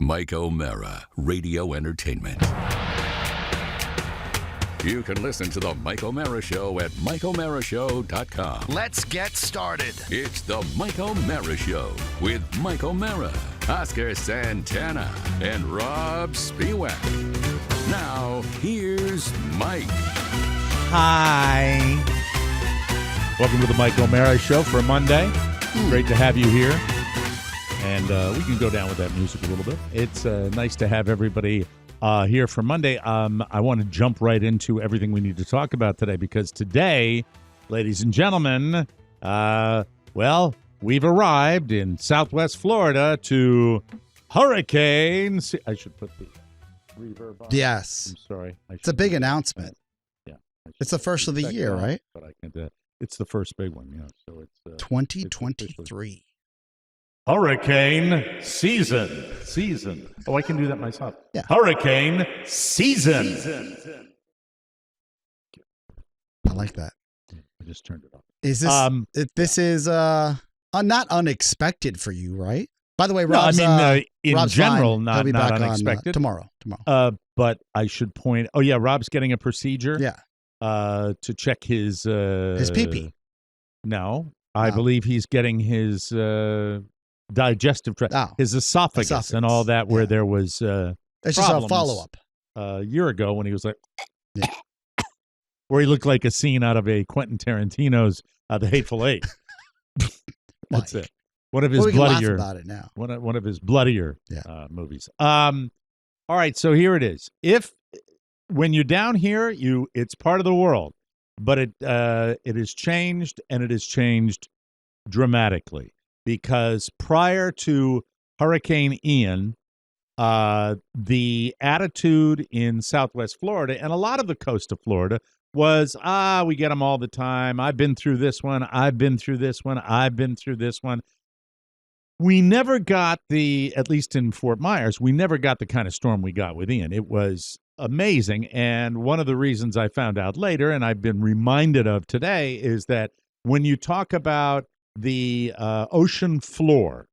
Mike O'Mara, Radio Entertainment. You can listen to The Mike O'Mara Show at MikeO'MaraShow.com. Let's get started. It's The Mike O'Mara Show with Mike O'Mara, Oscar Santana, and Rob Spiewak. Now, here's Mike. Hi. Welcome to The Mike O'Mara Show for Monday. Great to have you here. And we can go down with that music a little bit. It's nice to have everybody here for Monday. I want to jump right into everything we need to talk about today because today, ladies and gentlemen, we've arrived in Southwest Florida to Hurricane. I should put the reverb on. Yes. I'm sorry. It's a big announcement. Yeah. It's the first of the year, right? But I can. It's the first big one. Yeah. So it's 2023. Hurricane season. Oh, I can do that myself. Yeah. Hurricane season. I like that. I just turned it off. Is this? This is not unexpected for you, right? By the way, Rob's, in Rob's general, fine. not He'll be back unexpected. Tomorrow. But I should point. Oh yeah, Rob's getting a procedure. Yeah. To check his pee-pee. No, I believe he's getting his digestive tract, his esophagus, and all that. Where there was it's just a follow-up a year ago when he was like, where he looked like a scene out of a Quentin Tarantino's The Hateful Eight. That's it. One of his bloodier. About it now. One of his bloodier movies. All right, so here it is. When you're down here, it's part of the world, but it has changed, and it has changed dramatically. Because prior to Hurricane Ian, the attitude in Southwest Florida and a lot of the coast of Florida was, we get them all the time. I've been through this one. I've been through this one. I've been through this one. We never got at least in Fort Myers, we never got the kind of storm we got with Ian. It was amazing. And one of the reasons I found out later, and I've been reminded of today, is that when you talk about the ocean floor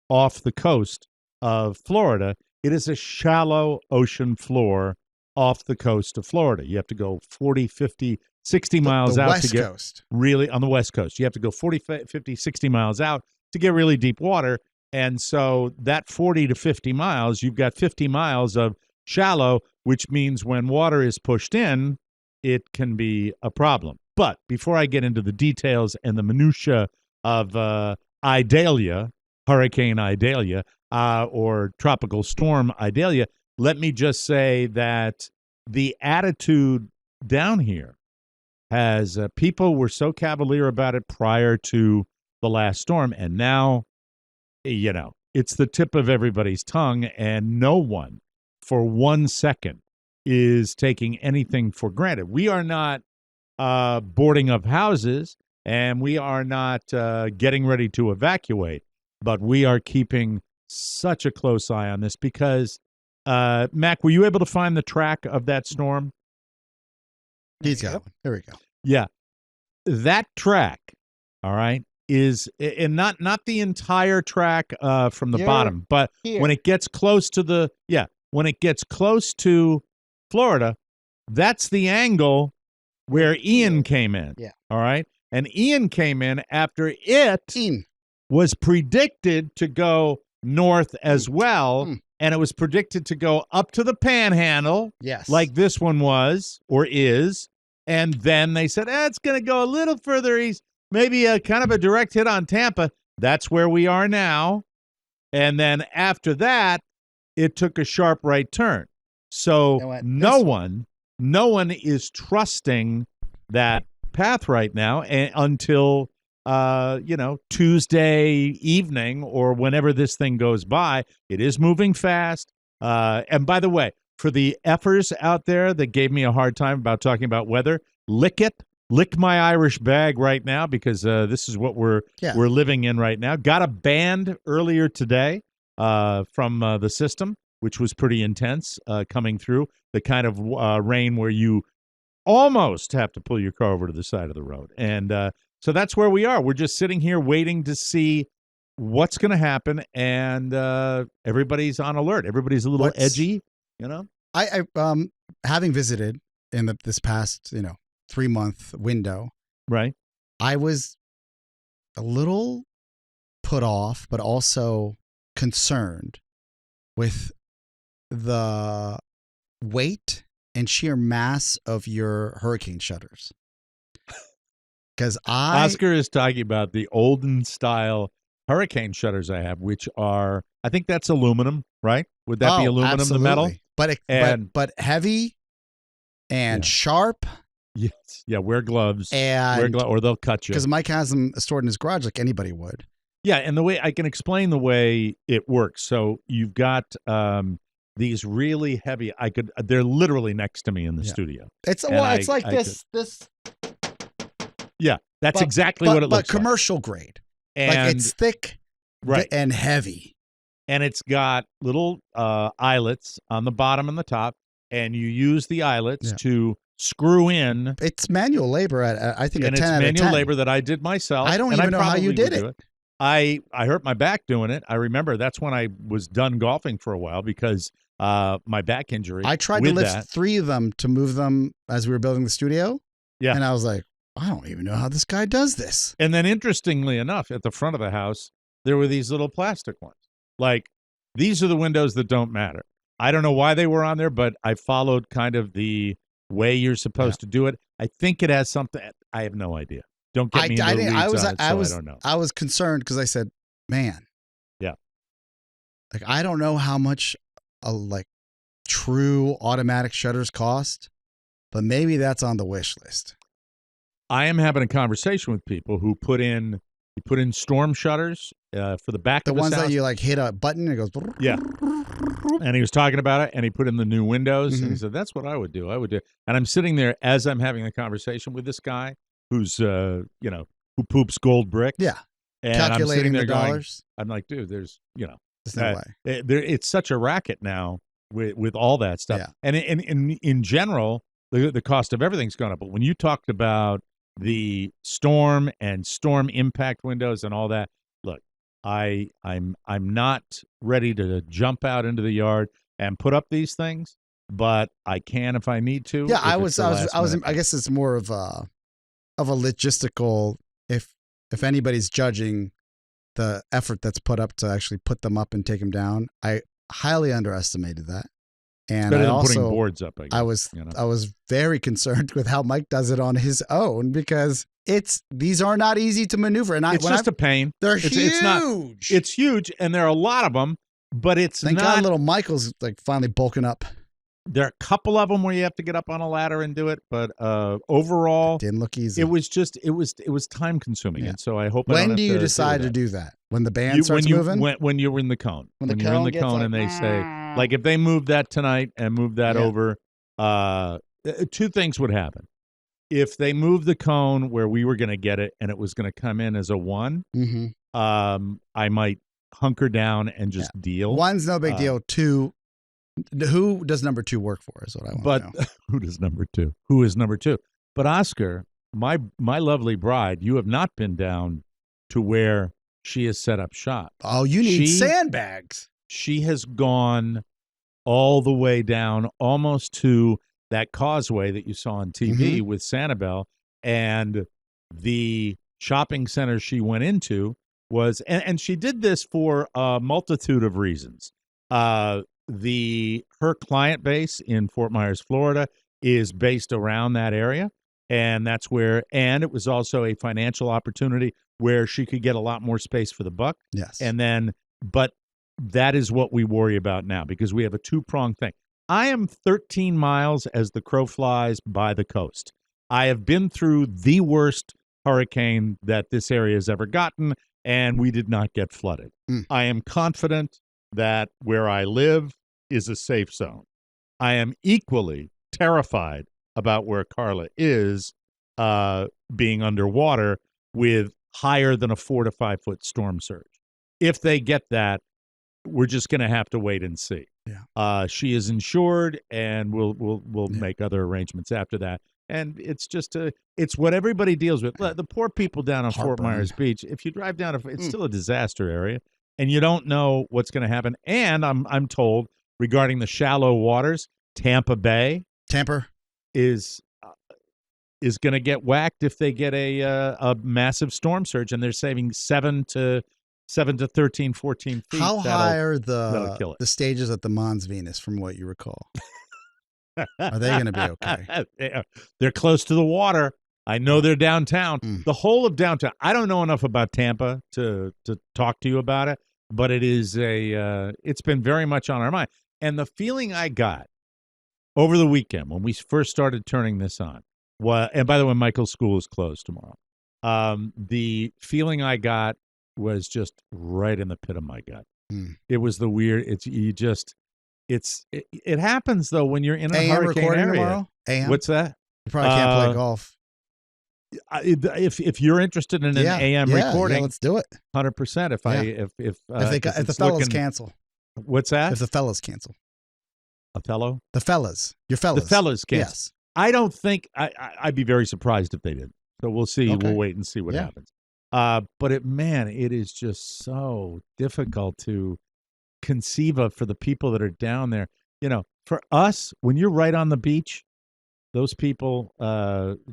off the coast of Florida, it is a shallow ocean floor off the coast of Florida. You have to go 40, 50, 60 miles out to get coast. Really on the West Coast. You have to go 40, 50, 60 miles out to get really deep water. And so that 40 to 50 miles, you've got 50 miles of shallow, which means when water is pushed in, it can be a problem. But before I get into the details and the minutia of Idalia, Hurricane Idalia, or Tropical Storm Idalia, let me just say that the attitude down here has people were so cavalier about it prior to the last storm, and now, it's the tip of everybody's tongue, and no one for 1 second is taking anything for granted. We are not boarding up houses, and we are not getting ready to evacuate, but we are keeping such a close eye on this because, Mac, were you able to find the track of that storm? He's got one. There we go. Yeah. That track, all right, is, and not the entire track from the bottom, but when it gets close to when it gets close to Florida, that's the angle where Ian came in. Yeah. All right. And Ian came in after it was predicted to go north as well. And it was predicted to go up to the Panhandle. Yes. Like this one was or is. And then they said, it's going to go a little further east, maybe a kind of a direct hit on Tampa. That's where we are now. And then after that, it took a sharp right turn. So no one is trusting that path right now until Tuesday evening or whenever this thing goes by. It is moving fast. And by the way, for the effers out there that gave me a hard time about talking about weather, lick my Irish bag right now because this is what we're living in right now. Got a band earlier today from the system, which was pretty intense coming through. The kind of rain where you almost have to pull your car over to the side of the road. And so that's where we are. We're just sitting here waiting to see what's going to happen, and everybody's on alert. Everybody's a little edgy, you know. I having visited in this past 3-month window, right? I was a little put off, but also concerned with the weight and sheer mass of your hurricane shutters. Because Oscar is talking about the olden style hurricane shutters I have, which are, I think that's aluminum, right? Would that be aluminum, absolutely. the metal? But heavy and sharp. Yes. Yeah, wear gloves. Or they'll cut you. Because Mike has them stored in his garage like anybody would. Yeah, and the way I can explain the way it works. So you've got these really heavy. They're literally next to me in the studio. It's like this. Yeah, that's exactly what it looks like. But commercial grade. And like it's thick, and heavy. And it's got little eyelets on the bottom and the top, and you use the eyelets to screw in. It's manual labor at I think a 10 out of 10. And it's manual labor that I did myself. I don't even know how you did it. I hurt my back doing it. I remember that's when I was done golfing for a while because my back injury. I tried to lift 3 of them to move them as we were building the studio. Yeah. And I was like, I don't even know how this guy does this. And then interestingly enough, at the front of the house, there were these little plastic ones. Like, these are the windows that don't matter. I don't know why they were on there, but I followed kind of the way you're supposed to do it. I think it has something. I have no idea. Don't get me into the weeds on it, I don't know. I was concerned because I said, man. Yeah. Like, I don't know how much true automatic shutters cost, but maybe that's on the wish list. I am having a conversation with people who put in storm shutters for the back of the house. That you hit a button and it goes. Yeah. And he was talking about it, and he put in the new windows, and he said, that's what I would do. And I'm sitting there as I'm having a conversation with this guy who's, who poops gold bricks. Yeah. And calculating I'm sitting there the dollars. I'm like, dude, there's no way. It's such a racket now with all that stuff. Yeah. And in general, the cost of everything's gone up. But when you talked about the storm and storm impact windows and all that, look, I'm not ready to jump out into the yard and put up these things, but I can if I need to. Yeah, I guess it's more of a logistical. If anybody's judging the effort that's put up to actually put them up and take them down, I highly underestimated that. And better I than also, putting boards up. I guess, I was very concerned with how Mike does it on his own because these are not easy to maneuver. And it's just a pain. They're huge. It's huge, and there are a lot of them, but it's Thank God little Michael's finally bulking up. There are a couple of them where you have to get up on a ladder and do it, but overall, it didn't look easy. It was time consuming, and so I hope. When do you decide to do that? When the band starts moving? When you're in the cone. When you're in the cone, and they say, like, if they move that tonight and move that over, 2 things would happen. If they move the cone where we were going to get it and it was going to come in as a 1, I might hunker down and just deal. 1's no big deal. 2. Who does number 2 work for is what I want to know. Who does number 2? Who is number 2? But Oscar, my lovely bride, you have not been down to where she has set up shop. Oh, you need sandbags. She has gone all the way down almost to that causeway that you saw on TV with Sanibel, and the shopping center she went into was, and she did this for a multitude of reasons. Her client base in Fort Myers, Florida, is based around that area, and that's where. And it was also a financial opportunity where she could get a lot more space for the buck. Yes, but that is what we worry about now because we have a 2-pronged thing. I am 13 miles as the crow flies by the coast. I have been through the worst hurricane that this area has ever gotten, and we did not get flooded. I am confident that where I live is a safe zone. I am equally terrified about where Carla is being underwater with higher than a 4 to 5 foot storm surge. If they get that, we're just going to have to wait and see. Yeah. She is insured, and we'll make other arrangements after that. And it's just it's what everybody deals with. The poor people down on Fort Heartburn. Myers Beach. If you drive down, it's still a disaster area, and you don't know what's going to happen. And I'm told regarding the shallow waters, Tampa Bay is going to get whacked if they get a massive storm surge, and they're saving 7 to 13, 14 feet. How high are that'll kill it. the stages at the Mons Venus, from what you recall? Are they going to be okay? They're close to the water. I know they're downtown. The whole of downtown. I don't know enough about Tampa to talk to you about it, but it is it's been very much on our mind. And the feeling I got over the weekend when we first started turning this on, and by the way, Michael's school is closed tomorrow. The feeling I got was just right in the pit of my gut. It was the weird. It happens though when you're in a AM hurricane recording area. Tomorrow? AM? What's that? You probably can't play golf. If you're interested in an AM recording, let's do it. 100%. If the fellas cancel. What's that? If the fellas cancel. Othello? The fellas. Your fellas. The fellas cancel. Yes. I don't think I'd be very surprised if they did. So we'll see. Okay. We'll wait and see what happens. But it is just so difficult to conceive of for the people that are down there. You know, for us, when you're right on the beach, those people,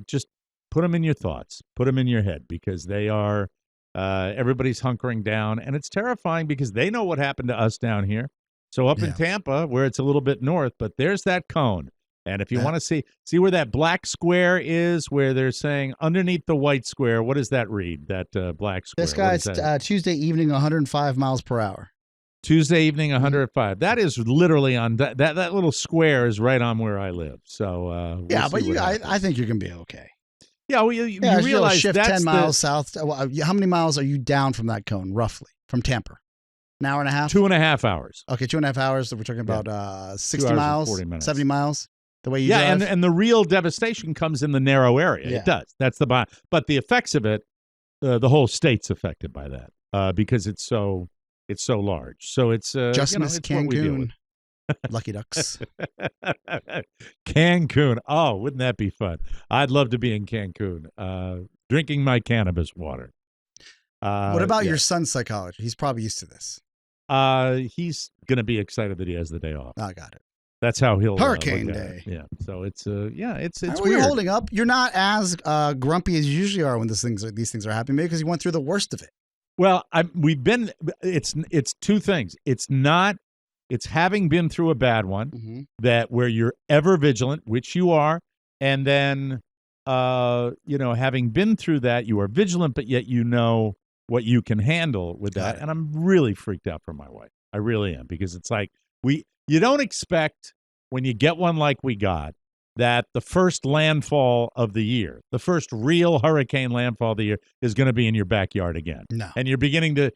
just put them in your thoughts, put them in your head, because they are, everybody's hunkering down, and it's terrifying because they know what happened to us down here. So up in Tampa, where it's a little bit north, but there's that cone. And if you want to see where that black square is, where they're saying underneath the white square, what does that read, that black square? This guy's Tuesday evening, 105 miles per hour. Tuesday evening, 105. That is literally on that little square is right on where I live. So I think you can be okay. Yeah, well, you realize shift that's 10 miles south. How many miles are you down from that cone, roughly, from Tampa? An hour and a half? 2.5 hours. Okay, 2.5 hours. So we're talking about 60 2 hours miles, and 40 minutes. 70 miles, the way you drive? and the real devastation comes in the narrow area. Yeah. It does. That's the but the effects of it, the whole state's affected by that because it's so large. So it's just miss Cancun. Lucky Ducks. Cancun. Oh, wouldn't that be fun? I'd love to be in Cancun, drinking my cannabis water. What about your son's psychology? He's probably used to this. He's going to be excited that he has the day off. I got it. That's how he'll Hurricane Day. Yeah. So it's it's weird. You're holding up. You're not as grumpy as you usually are when these things are happening, maybe because you went through the worst of it. Well, it's two things. It's having been through a bad one, that where you're ever vigilant, which you are, and then having been through that, you are vigilant, but yet you know what you can handle with that. And I'm really freaked out for my wife. I really am, because it's like you don't expect when you get one like we got, that the first landfall of the year, the first real hurricane landfall of the year, is going to be in your backyard again. No. And you're beginning to,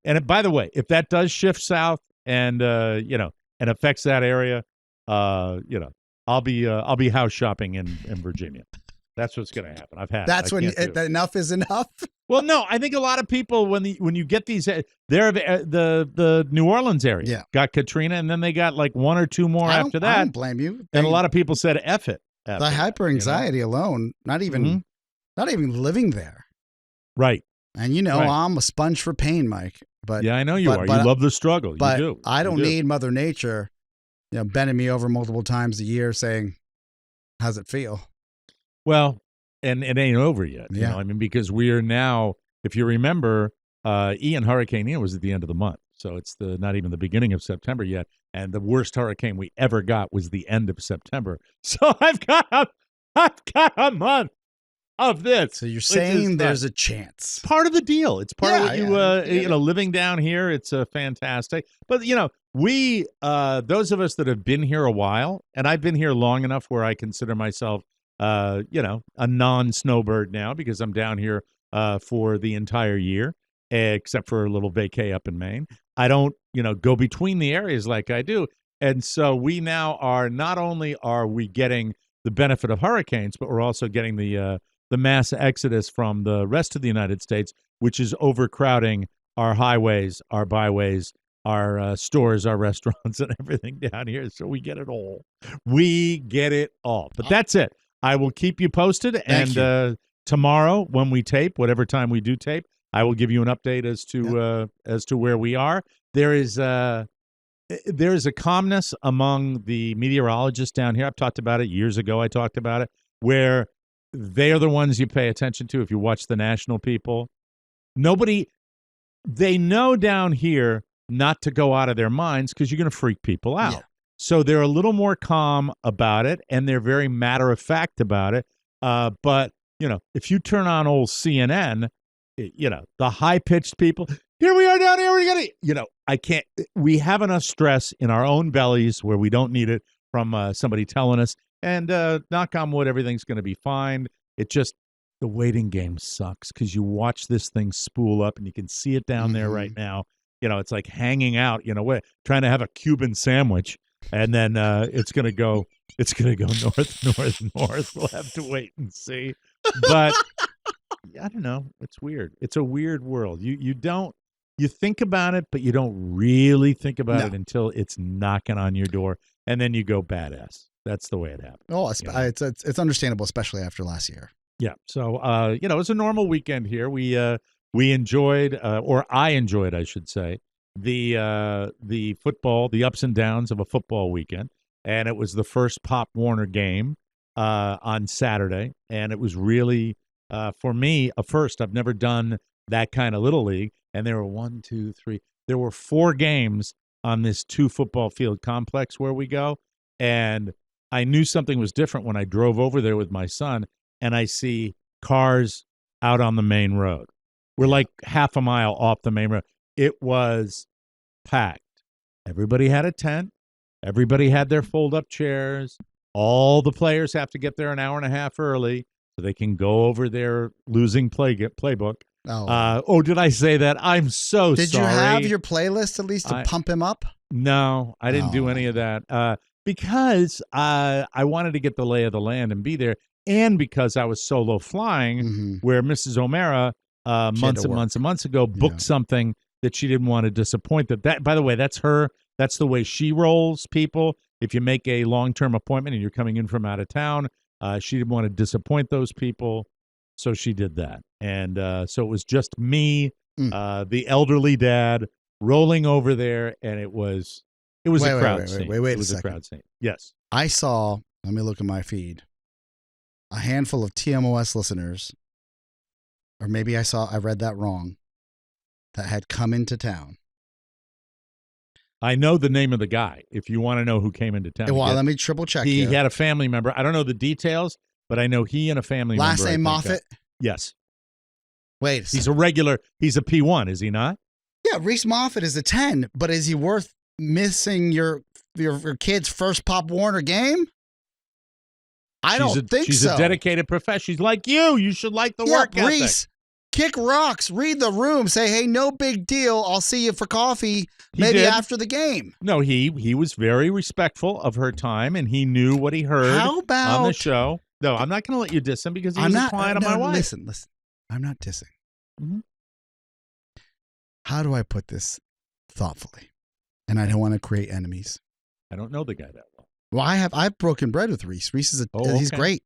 and by the way, if that does shift south and, and affects that area, I'll be house shopping in Virginia. That's what's going to happen. I've had. That's when enough is enough. Well, no, I think a lot of people when you get these, the New Orleans area got Katrina, and then they got like one or two more after that. I don't blame you. And a lot of people said F it. The hyper anxiety alone, not even living there. Right. And I'm a sponge for pain, Mike. But yeah, I know you are. You love the struggle. But you do. I don't need Mother Nature, bending me over multiple times a year saying, "How's it feel?" Well, and it ain't over yet. Yeah. Because we are now, if you remember, Hurricane Ian was at the end of the month. So it's not even the beginning of September yet. And the worst hurricane we ever got was the end of September. So I've got a month of this. So you're saying there's a chance. It's part of the deal. It's part of what living down here. It's fantastic. But, we, those of us that have been here a while, and I've been here long enough where I consider myself a non-snowbird now, because I'm down here for the entire year, except for a little vacay up in Maine. I don't, go between the areas like I do. And so we now are, not only are we getting the benefit of hurricanes, but we're also getting the mass exodus from the rest of the United States, which is overcrowding our highways, our byways, our stores, our restaurants, and everything down here. So we get it all. We get it all. But that's it. I will keep you posted. Thank And tomorrow, when we tape, whatever time we do tape, I will give you an update as to where we are. There is a calmness among the meteorologists down here. I've talked about it years ago. I talked about it, where they are the ones you pay attention to if you watch the national people. They know down here not to go out of their minds because you're going to freak people out. Yeah. So they're a little more calm about it, and they're very matter of fact about it. But, if you turn on old CNN, the high-pitched people, here we are down here, we got to, I can't, we have enough stress in our own bellies where we don't need it from somebody telling us, and knock on wood, everything's going to be fine. It just, the waiting game sucks because you watch this thing spool up and you can see it down there right now. It's like hanging out, trying to have a Cuban sandwich, and then it's going to go north. We'll have to wait and see. But I don't know. It's weird. It's a weird world. You think about it, but you don't really think about it until it's knocking on your door, and then you go badass. That's the way it happens. Oh, it's understandable, especially after last year. Yeah. So, it's a normal weekend here. We enjoyed, or I enjoyed, I should say, the football, the ups and downs of a football weekend. And it was the first Pop Warner game on Saturday. And it was really, for me, a first. I've never done that kind of Little League. And there were 4 games on this 2 football field complex where we go. And I knew something was different when I drove over there with my son, and I see cars out on the main road. We're like half a mile off the main road. It was packed. Everybody had a tent. Everybody had their fold-up chairs. All the players have to get there an hour and a half early so they can go over their losing playbook. Oh, did I say that? I'm so sorry. Did you have your playlist at least to pump him up? No, I didn't do any of that because I wanted to get the lay of the land and be there, and because I was solo flying where Mrs. O'Mara months ago booked something that she didn't want to disappoint. That by the way, that's her. That's the way she rolls people. If you make a long-term appointment and you're coming in from out of town, she didn't want to disappoint those people, so she did that. And so it was just me, the elderly dad, rolling over there, and it was a crowd scene. Wait it was a a crowd scene. Yes. I saw, let me look at my feed, a handful of TMOS listeners, or maybe I read that wrong, that had come into town. I know the name of the guy, if you want to know who came into town. Well, let me triple check He here. had a family member. I don't know the details, but I know he and a family member. Last name Moffitt? Yes. Wait. He's a P1, is he not? Yeah, Reese Moffitt is a 10, but is he worth missing your kid's first Pop Warner game? I don't think so. She's a dedicated professional. She's like you. You should like the work ethic. Reese, kick rocks, read the room, say, hey, no big deal. I'll see you for coffee maybe after the game. No, he was very respectful of her time, and he knew what he heard on the show. No, I'm not going to let you diss him because he was a client of my wife. Listen. I'm not dissing. Mm-hmm. How do I put this thoughtfully? And I don't want to create enemies. I don't know the guy that well. Well, I've broken bread with Reese. Reese is he's great.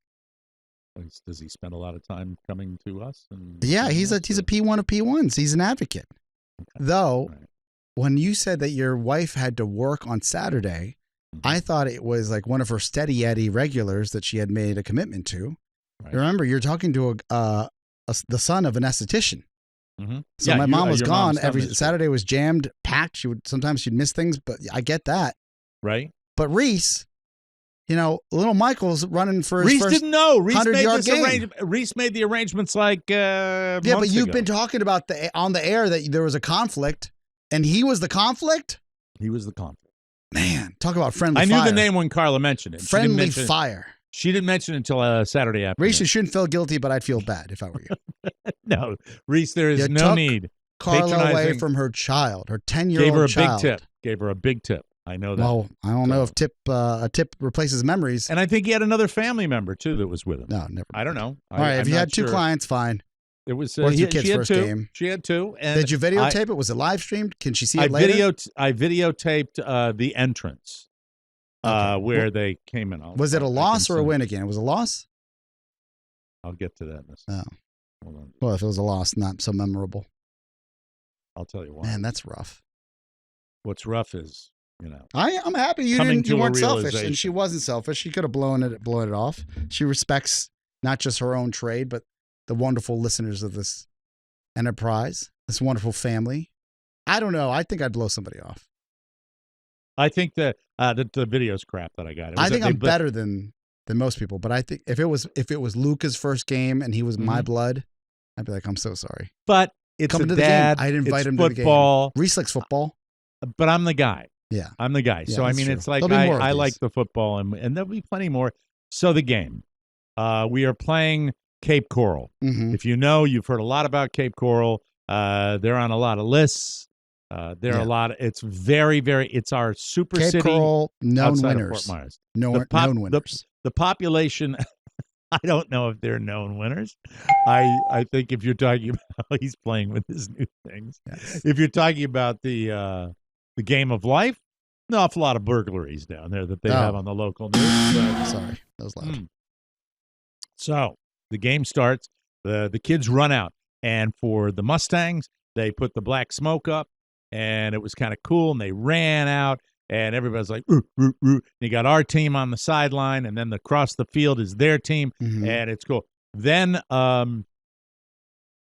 Does he spend a lot of time coming to us? Yeah, he's a P1 of P1s. He's an advocate. Okay. Though, when you said that your wife had to work on Saturday, I thought it was like one of her steady Eddie regulars that she had made a commitment to. Right. Remember, you're talking to the son of an esthetician. Mm-hmm. So my mom was gone. Every Saturday was jammed, packed. Sometimes she'd miss things, but I get that. Right. But Reese, little Michael's running for his Reese first didn't know. Reese made 100-yard game. Reese made the arrangements like months but you've ago. been talking about on the air that there was a conflict, and he was the conflict? He was the conflict. Man, talk about friendly fire. fire. I knew the name when Carla mentioned it. Friendly fire. She didn't mention it until Saturday afternoon. Reese, you shouldn't feel guilty, but I'd feel bad if I were you. No, Reese, there is no need. Carla away from her child, her 10-year-old child. Gave her a big tip. I know that. Well, I don't know if a tip replaces memories. And I think he had another family member, too, that was with him. No, never. I don't know. All right, if you had 2 clients, fine. It was your kid's first game. She had 2. And did you videotape it? Was it live streamed? Can she see it later? I videotaped the entrance where they came in. Was it a loss or a win again? It was a loss? I'll get to that in a second. Oh. Hold on. Well, if it was a loss, not so memorable. I'll tell you why. Man, that's rough. What's rough is, I'm happy you coming didn't. You to a weren't selfish, and realization. she wasn't selfish. She could have blown it off. She respects not just her own trade, but the wonderful listeners of this enterprise, this wonderful family. I don't know. I think I'd blow somebody off. I think that the video's crap that I got. I think I'm better than most people, but I think if it was Luca's first game and he was my blood, I'd be like, I'm so sorry. But it's Come a to dad. the game. I'd invite him football. to the game. Reese likes football. But I'm the guy. Yeah. I'm the guy. Yeah, So, I that's mean, true. it's like There'll be more of I these. like the football, and there'll be plenty more. So the game. We are playing Cape Coral. Mm-hmm. If you know, you've heard a lot about Cape Coral. They're on a lot of lists. There are a lot. It's very, very. It's our super Cape city Coral, known outside winners. of Fort Myers. Known winners. The population. I don't know if they're known winners. I think if you're talking about, he's playing with his new things. Yes. If you're talking about the game of life, an awful lot of burglaries down there that they have on the local news. But, sorry, that was loud. So the game starts. The kids run out, and for the Mustangs, they put the black smoke up, and it was kind of cool. And they ran out, and everybody's like, "Roo, roo, roo." You got our team on the sideline, and then across the field is their team, and it's cool. Then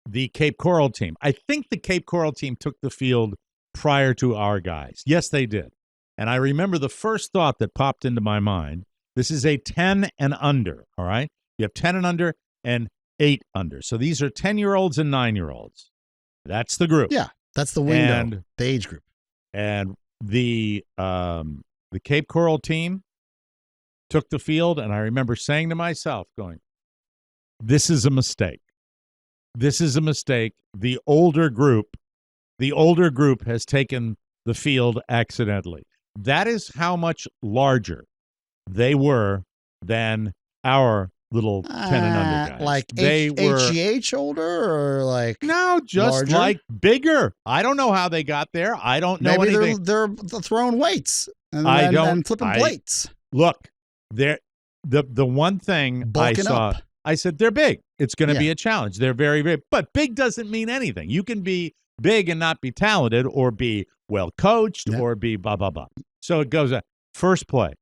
the Cape Coral team. I think the Cape Coral team took the field prior to our guys. Yes, they did. And I remember the first thought that popped into my mind. This is a 10 and under, all right? You have 10 and under and 8 under. So these are 10-year-olds and 9-year-olds. That's the group. Yeah, that's the window, And the age group. And the Cape Coral team took the field, and I remember saying to myself, going, this is a mistake. This is a mistake. The older group has taken the field accidentally. That is how much larger they were than our little 10 and under guys. Like they were HGH older or like no, just larger? like bigger. I don't know how they got there. I don't know maybe anything. they're throwing weights and flipping plates. Look, the one thing Bulking I saw, up. I said they're big. It's going to be Yeah. a challenge. They're very big, but big doesn't mean anything. You can be big and not be talented, or be well coached, or be blah blah blah. So it goes first play.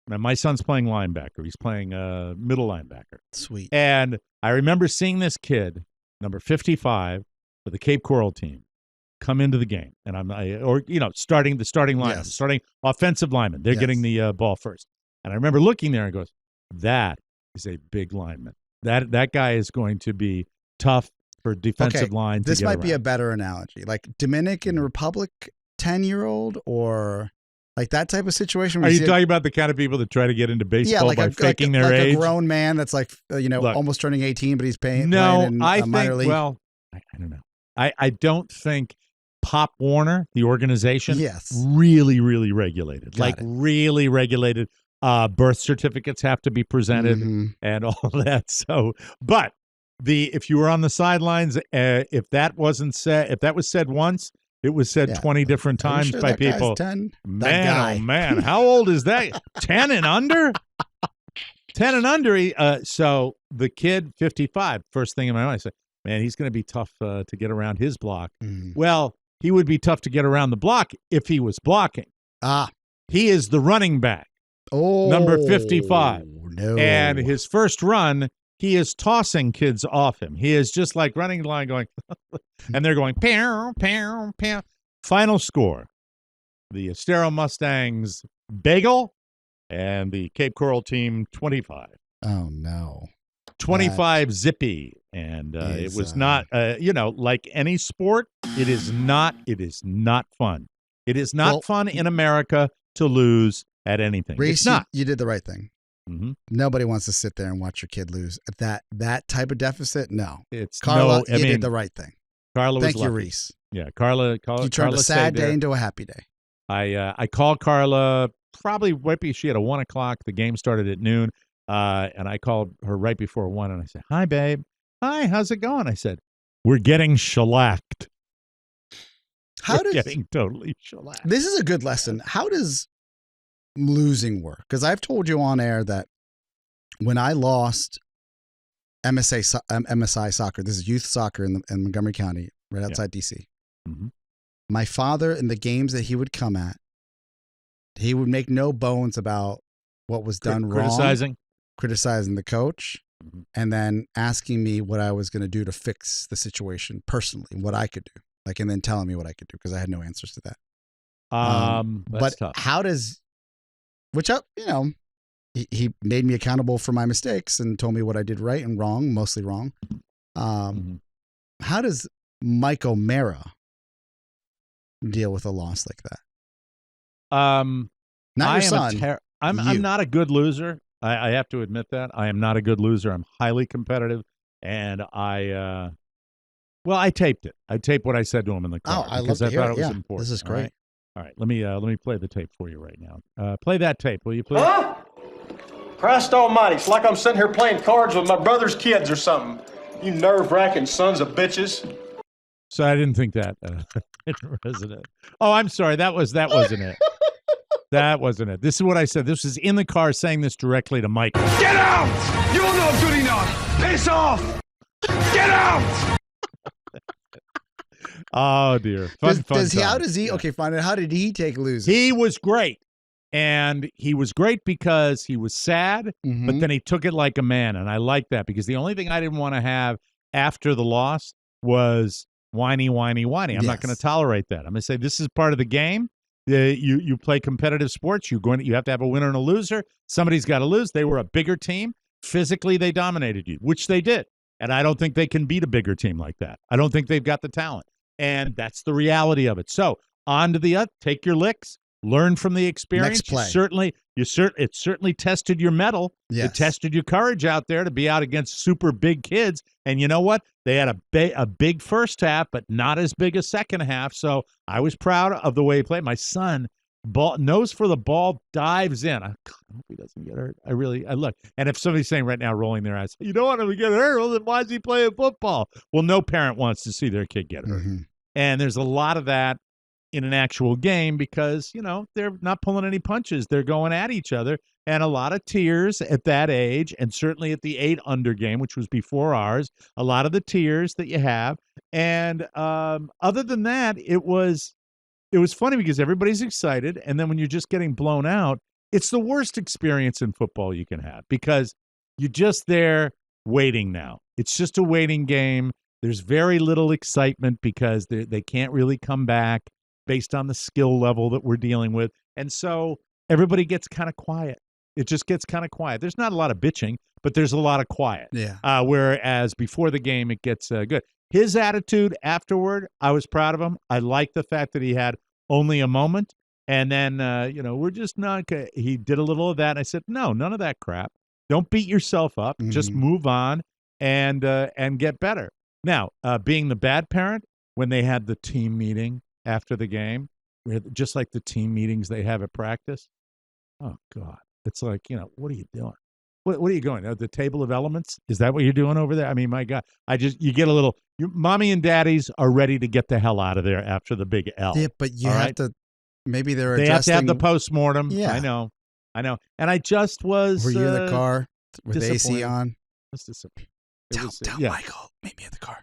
Now, my son's playing linebacker. He's playing middle linebacker. Sweet. And I remember seeing this kid, number 55, for the Cape Coral team, come into the game, and starting the starting lineman, Yes. starting offensive lineman. They're getting the ball first, and I remember looking there and goes, "That is a big lineman. That guy is going to be tough for defensive line." This might be a better analogy, like Dominican Republic 10-year-old or like that type of situation. Are you talking about the kind of people that try to get into baseball by faking their age? A grown man that's like Look, almost turning 18, but he's playing No, in I minor think. league. Well, I don't know. I don't think Pop Warner, the organization, really, really regulated. Really regulated. Birth certificates have to be presented and all that. So, but if you were on the sidelines, if that was said once, it was said 20 different times by people. 10? Man, oh man, how old is that? 10 and under? 10 and under. So the kid, 55, first thing in my mind, I said, man, he's going to be tough to get around his block. Well, he would be tough to get around the block if he was blocking. He is the running back. Number 55. No. And his first run, he is tossing kids off him. He is just like running the line going, and they're going, pow, pow, pow. Final score, the Estero Mustangs bagel and the Cape Coral team 25. Oh, no. 25 zippy. And it was not, like any sport, it is not fun. It is not fun in America to lose at anything. Reese, it's not. You did the right thing. Nobody wants to sit there and watch your kid lose at that type of deficit. No, Carla. You did the right thing. Carla was Thank you, lucky. Reese. Yeah, Carla. You turned a sad day into a happy day. I called Carla probably right before she had a 1:00. The game started at noon, and I called her right before 1, and I said, "Hi, babe. Hi, how's it going?" I said, "We're getting shellacked. We're getting totally shellacked." This is a good lesson. How does losing work? Because I've told you on air that when I lost MSI soccer. This is youth soccer in Montgomery County, right outside DC. Mm-hmm. My father, in the games that he would come at, he would make no bones about what was done wrong. Criticizing the coach, and then asking me what I was going to do to fix the situation personally, what I could do. And then telling me what I could do because I had no answers to that. That's tough. How does, he made me accountable for my mistakes and told me what I did right and wrong, mostly wrong. How does Mike O'Mara deal with a loss like that? Not your son. I'm not a good loser. I have to admit that. I am not a good loser. I'm highly competitive, and I taped it. I taped what I said to him in the car because I thought it was important. This is great. All right, let me play the tape for you right now. Play that tape, will you please? Huh? Christ almighty, it's like I'm sitting here playing cards with my brother's kids or something. You nerve-wracking sons of bitches. So I didn't think that resonated. Oh, I'm sorry. That wasn't it. That wasn't it. This is what I said. This is in the car saying this directly to Mike. Get out! You're not good enough! Piss off! Get out! Oh, dear. How did he take losing? He was great. And he was great because he was sad, but then he took it like a man. And I like that because the only thing I didn't want to have after the loss was whiny. I'm not going to tolerate that. I'm going to say this is part of the game. You play competitive sports. You have to have a winner and a loser. Somebody's got to lose. They were a bigger team. Physically, they dominated you, which they did. And I don't think they can beat a bigger team like that. I don't think they've got the talent. And that's the reality of it. So on to the take your licks. Learn from the experience. Next play. It certainly tested your mettle. Yes. It tested your courage out there to be out against super big kids. And you know what? They had a big first half, but not as big a second half. So I was proud of the way he played. My son nose for the ball, dives in. I hope he doesn't get hurt. I look. And if somebody's saying right now, rolling their eyes, you don't want him to get hurt, well, then why is he playing football? Well, no parent wants to see their kid get hurt. Mm-hmm. And there's a lot of that in an actual game because, they're not pulling any punches. They're going at each other. And a lot of tears at that age, and certainly at the 8-under game, which was before ours, a lot of the tears that you have. And other than that, it was funny because everybody's excited. And then when you're just getting blown out, it's the worst experience in football you can have because you're just there waiting now. It's just a waiting game. There's very little excitement because they can't really come back based on the skill level that we're dealing with. And so everybody gets kind of quiet. It just gets kind of quiet. There's not a lot of bitching, but there's a lot of quiet. Yeah. Whereas before the game, it gets good. His attitude afterward, I was proud of him. I liked the fact that he had only a moment. And then, we're just not – he did a little of that. And I said, no, none of that crap. Don't beat yourself up. Mm-hmm. Just move on and get better. Now, being the bad parent, when they had the team meeting after the game, just like the team meetings they have at practice, oh, God. It's like, what are you doing? What are you going? The table of elements? Is that what you're doing over there? I mean, my God. You get a little – mommy and daddies are ready to get the hell out of there after the big L. Yeah, but you have to – maybe they're They adjusting. have to have the postmortem. Yeah. I know. And I just was – Were you in the car with AC on? Tell Michael, meet me at the car.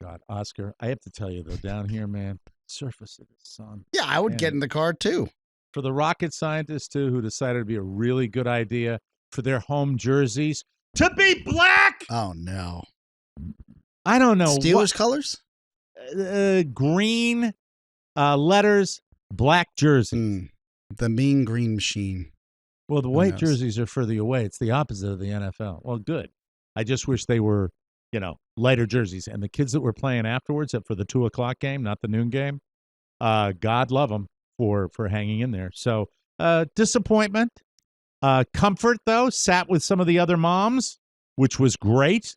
God, Oscar, I have to tell you, though, down here, man, surface of the sun. Yeah, I would get in the car, too. For the rocket scientists, too, who decided it'd be a really good idea for their home jerseys to be black. Oh, no. I don't know. Steelers colors? Green letters, black jersey. The mean green machine. Well, the white jerseys are for the away. It's the opposite of the NFL. Well, good. I just wish they were, lighter jerseys. And the kids that were playing afterwards for the 2:00 game, not the noon game, God love them for hanging in there. So disappointment. Comfort, though, sat with some of the other moms, which was great.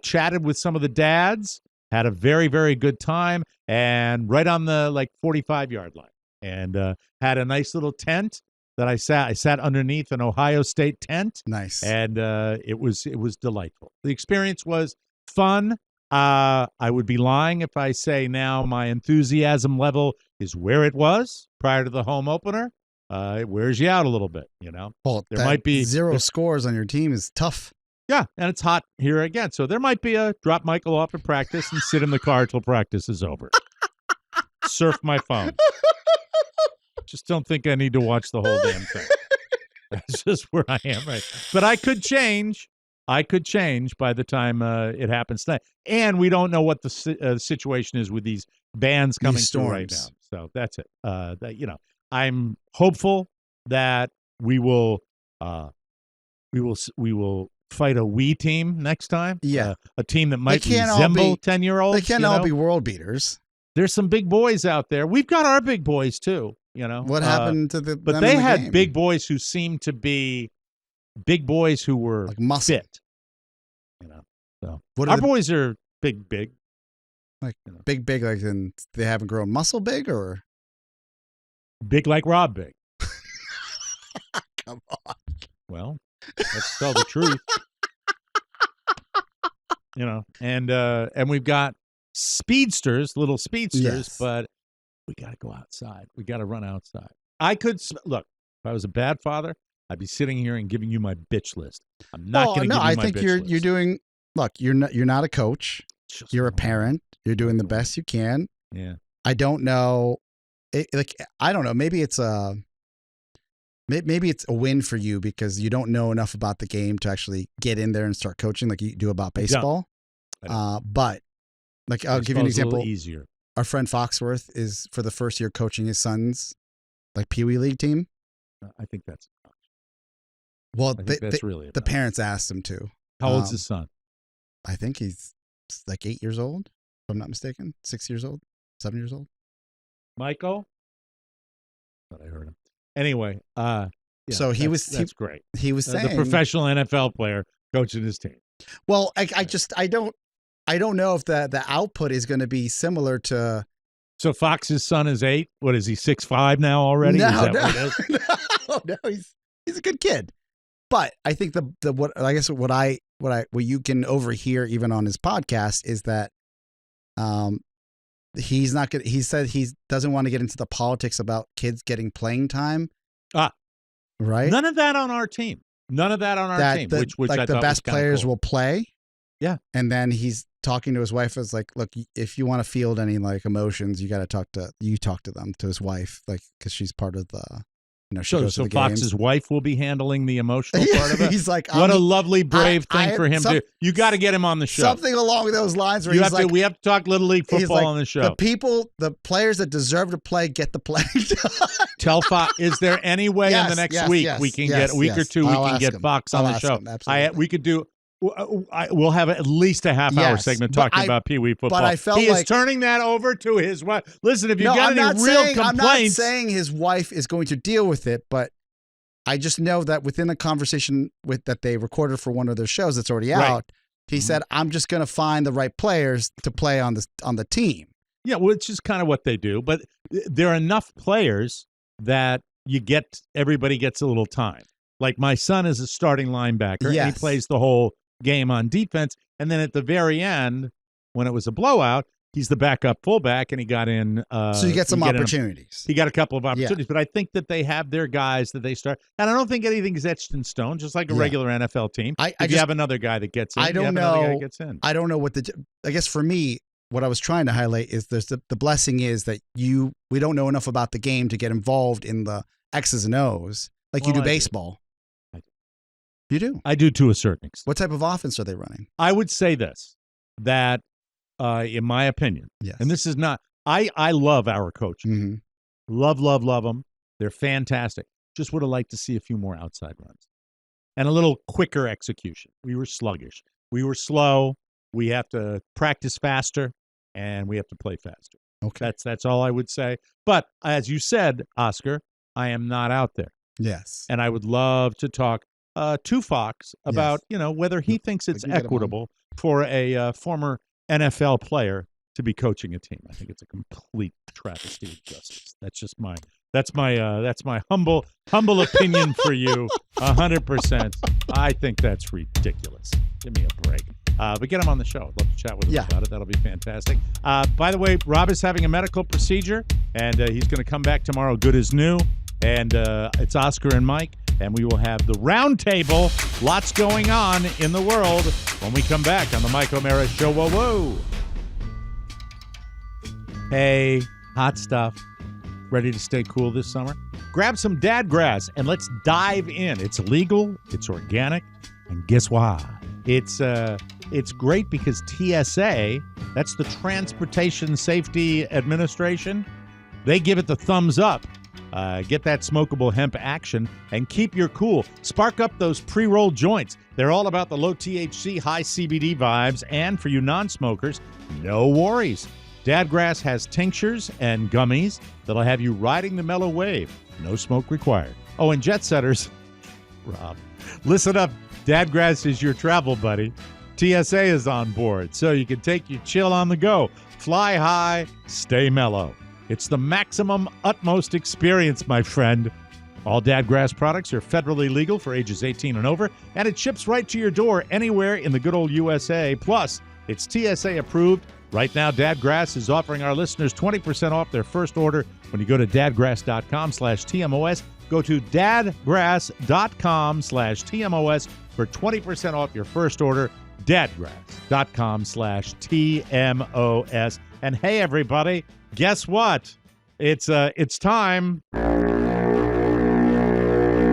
Chatted with some of the dads, had a very, very good time, and right on the 45-yard line. And had a nice little tent that I sat underneath an Ohio State tent. Nice. And it was delightful. The experience was fun. I would be lying if I say now my enthusiasm level is where it was prior to the home opener. It wears you out a little bit, Well, there might be 0 scores on your team is tough. Yeah, and it's hot here again. So there might be a drop Michael off at practice and sit in the car till practice is over. Surf my phone. Just don't think I need to watch the whole damn thing. That's just where I am, right? But I could change. I could change by the time it happens tonight. And we don't know what the situation is with these bans coming through right now. So that's it. I'm hopeful that we will fight a Wii team next time. Yeah. A team that might resemble 10-year-olds. They can't all be world beaters. There's some big boys out there. We've got our big boys too, What happened to the But they had big boys who seemed to be big boys who were like fit. So our boys are big. Like big like then they haven't grown muscle big or big like Rob big. Come on. Well, let's tell the truth. And we've got little speedsters, yes. But we got to go outside. We got to run outside. I could look. If I was a bad father, I'd be sitting here and giving you my bitch list. I'm not going to give you my bitch list. I think you're doing. Look, you're not a coach. You're a parent. You're doing the best you can. Yeah. I don't know. I don't know. Maybe it's a win for you because you don't know enough about the game to actually get in there and start coaching like you do about baseball. But like I'll give you an example. Easier. Our friend Foxworth is for the first year coaching his son's like Pee Wee League team. I think that's. Well, that's really the parents asked him to. How old's his son? I think he's like 8 years old, if I'm not mistaken. 6 years old, 7 years old. Michael? Thought I heard him. Anyway, so that's great. He was saying the professional NFL player coaching his team. Well, I don't know if the output is going to be similar to. So Fox's son is 8. What is he, 6'5" now already? No, is that what it is? No, he's a good kid. But I think what you can overhear even on his podcast is that he's not good. He said he doesn't want to get into the politics about kids getting playing time. Right. None of that on our team. None of that on our team. Which like I the best players cool. will play. Yeah. And then he's talking to his wife as like, look, if you want to field any like emotions, you got to talk to them, to his wife, like because she's part of the. She goes to the Fox's games. Wife will be handling the emotional part of it. He's like, what a lovely, brave thing for him to. You got to get him on the show. Something along those lines. Where we have to talk Little League football on the show. The players that deserve to play get the play. Tell Fox. Is there any way in the next week we can get a week or two? We can get Fox on the show. We could do. We'll have at least a half-hour segment talking about Pee Wee football. But I felt he is turning that over to his wife. Listen, if you got any real complaints, I'm not saying his wife is going to deal with it, but I just know that within a conversation that they recorded for one of their shows that's already out, he said, "I'm just going to find the right players to play on the team." Yeah, which is kind of what they do, but there are enough players that everybody gets a little time. Like my son is a starting linebacker, and he plays the whole game on defense, and then at the very end, when it was a blowout, he's the backup fullback, and he got in. So you get some opportunities. He got a couple of opportunities, but I think that they have their guys that they start, and I don't think anything's etched in stone. Just like a regular NFL team, you have another guy that gets in, I don't know what I guess for me, what I was trying to highlight is there's the blessing is that we don't know enough about the game to get involved in the X's and O's like you do baseball. You do? I do to a certain extent. What type of offense are they running? I would say this, that in my opinion, and this is not, I love our coaches. Mm-hmm. Love them. They're fantastic. Just would have liked to see a few more outside runs and a little quicker execution. We were sluggish. We were slow. We have to practice faster, and we have to play faster. Okay. That's all I would say. But as you said, Oscar, I am not out there. Yes. And I would love to talk to Fox about, whether he thinks it's equitable for a former NFL player to be coaching a team. I think it's a complete travesty of justice. That's my humble opinion for you. 100%. I think that's ridiculous. Give me a break. But get him on the show. I'd love to chat with him about it. That'll be fantastic. By the way, Rob is having a medical procedure, and he's going to come back tomorrow good as new. And it's Oscar and Mike. and we will have the round table. Lots going on in the world when we come back on the Mike O'Mara Show. Whoa, whoa. Hey, hot stuff. Ready to stay cool this summer? Grab some Dadgrass and let's dive in. It's legal, it's organic, and guess what? It's great because TSA, that's the Transportation Safety Administration, they give it the thumbs up. Get that smokable hemp action and keep your cool. Spark up those pre-rolled joints. They're all about the low THC, high CBD vibes, and for you non-smokers, no worries. Dadgrass has tinctures and gummies that'll have you riding the mellow wave. No smoke required. Oh, and jet setters, Rob, listen up. Dadgrass is your travel buddy. TSA is on board, so you can take your chill on the go. Fly high, stay mellow. It's the maximum utmost experience, my friend. All Dadgrass products are federally legal for ages 18 and over, and it ships right to your door anywhere in the good old USA. Plus, it's TSA approved. Right now, Dadgrass is offering our listeners 20% off their first order when you go to dadgrass.com/TMOS. Go to dadgrass.com/TMOS for 20% off your first order. Dadgrass.com/TMOS. And hey, everybody, guess what? It's time.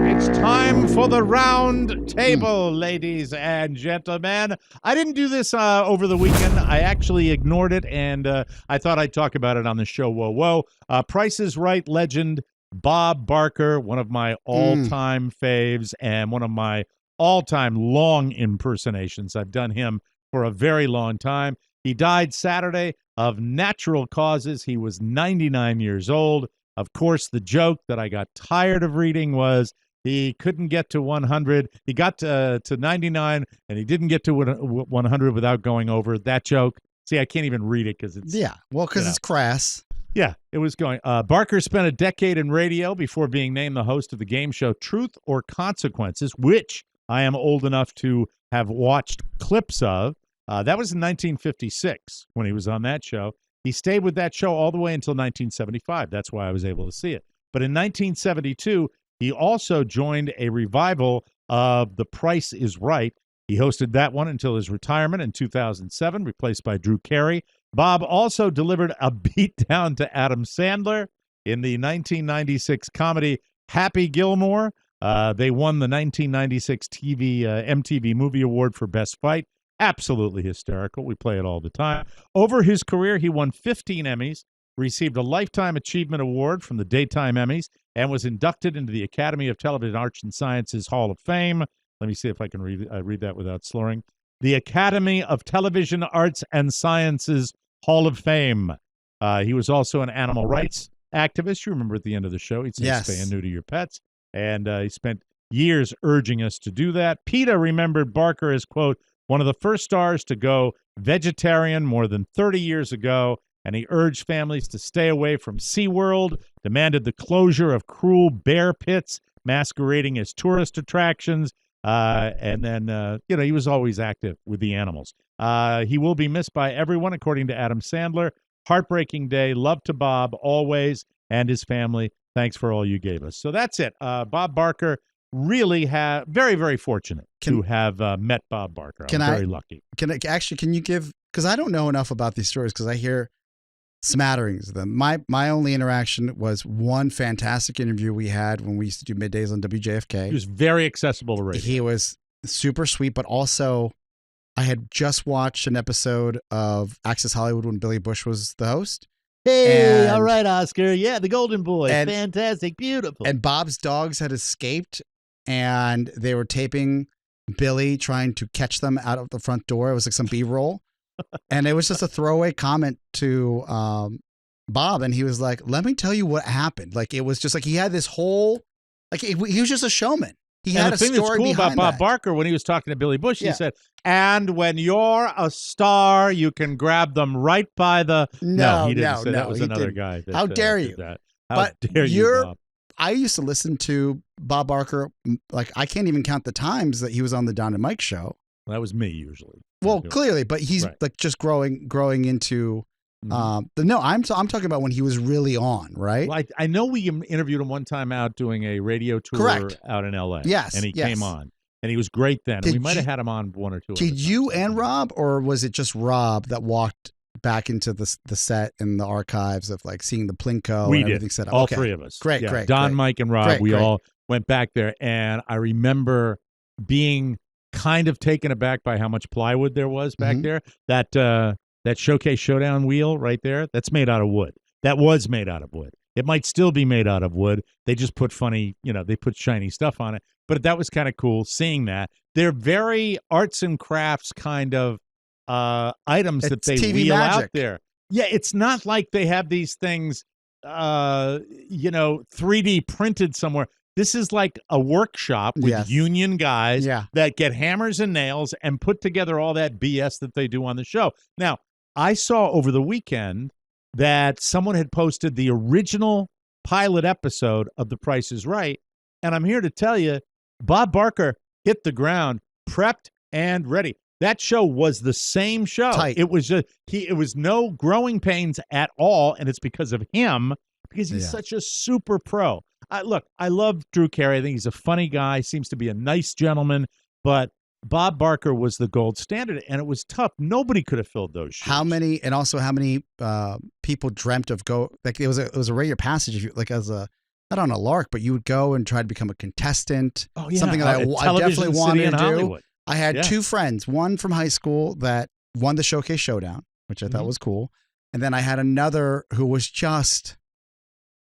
It's time for the round table, ladies and gentlemen. I didn't do this over the weekend. I actually ignored it, and I thought I'd talk about it on the show. Whoa, whoa. Price is Right legend Bob Barker, one of my all-time faves and one of my all-time long impersonations. I've done him for a very long time. He died Saturday of natural causes. He was 99 years old. Of course, the joke that I got tired of reading was he couldn't get to 100. He got to 99, and he didn't get to 100 without going over. That joke. See, I can't even read it because it's... Yeah, well, because it's crass. Yeah, it was going. Barker spent a decade in radio before being named the host of the game show Truth or Consequences, which I am old enough to have watched clips of. That was in 1956 when he was on that show. He stayed with that show all the way until 1975. That's why I was able to see it. But in 1972, he also joined a revival of The Price is Right. He hosted that one until his retirement in 2007, replaced by Drew Carey. Bob also delivered a beatdown to Adam Sandler in the 1996 comedy Happy Gilmore. They won the 1996 MTV Movie Award for Best Fight. Absolutely hysterical. We play it all the time. Over his career, he won 15 Emmys, received a Lifetime Achievement Award from the Daytime Emmys, and was inducted into the Academy of Television Arts and Sciences Hall of Fame. Let me see if I can read that without slurring. The Academy of Television Arts and Sciences Hall of Fame. He was also an animal rights activist. You remember at the end of the show, he'd say stay and neuter your pets. And he spent years urging us to do that. PETA remembered Barker as, quote, one of the first stars to go vegetarian more than 30 years ago, and he urged families to stay away from SeaWorld, demanded the closure of cruel bear pits masquerading as tourist attractions, and then, he was always active with the animals. He will be missed by everyone, according to Adam Sandler. Heartbreaking day. Love to Bob, always, and his family. Thanks for all you gave us. So that's it. Bob Barker, really very, very fortunate to have met Bob Barker. I'm very lucky. Can you give, because I don't know enough about these stories because I hear smatterings of them. My only interaction was one fantastic interview we had when we used to do middays on WJFK. He was very accessible to radio. He was super sweet, but also I had just watched an episode of Access Hollywood when Billy Bush was the host. Hey, all right, Oscar. Yeah, the Golden Boy. Fantastic. Beautiful. And Bob's dogs had escaped, and they were taping Billy trying to catch them out of the front door. It was like some B-roll. And it was just a throwaway comment to Bob, and he was like, let me tell you what happened. Like, it was just like he had this whole, like, he was just a showman. He had a story behind that. The thing that's cool about Bob Barker, when he was talking to Billy Bush, he said, and when you're a star, you can grab them right by the... No, he didn't say that. Was another guy. How dare you? How dare you, Bob? I used to listen to Bob Barker, like, I can't even count the times that he was on the Don and Mike show. Well, that was me, usually. Well, clearly, but he's like just growing into No, I'm talking about when he was really on, right? Well, I know we interviewed him one time out doing a radio tour Correct. out in L.A. Yes, and he yes. came on, and he was great then. Did We might have you- had him on one or two. Did other you times. and Rob, or was it just Rob that walked back into the set in the archives of like seeing the Plinko We and did. everything set up? All Okay. three of us. Great, Yeah, great. Don, great. Mike, and Rob. Great, we great. all went back there, and I remember being kind of taken aback by how much plywood there was back Mhm. there. That Showcase Showdown wheel right there, that's made out of wood. That was made out of wood. It might still be made out of wood. They just put they put shiny stuff on it. But that was kind of cool seeing that. They're very arts and crafts kind of items that It's they TV wheel out magic. there. Yeah, it's not like they have these things 3D printed somewhere. This is like a workshop with Yes. union guys Yeah. that get hammers and nails and put together all that BS that they do on the show. Now, I saw over the weekend that someone had posted the original pilot episode of The Price is Right, and I'm here to tell you, Bob Barker hit the ground, prepped and ready. That show was the same show. Tight. It was it was no growing pains at all, and it's because of him, because he's Yeah. such a super pro. Look, I love Drew Carey. I think he's a funny guy, seems to be a nice gentleman, but Bob Barker was the gold standard, and it was tough. Nobody could have filled those shoes. How many people dreamt of it was a rare passage if you like as a not on a lark, but you would go and try to become a contestant. Oh, yeah. Something that I Television definitely City wanted in to do. Hollywood. I had Yeah. two friends, one from high school that won the Showcase Showdown, which I thought Mhm. was cool. And then I had another who was just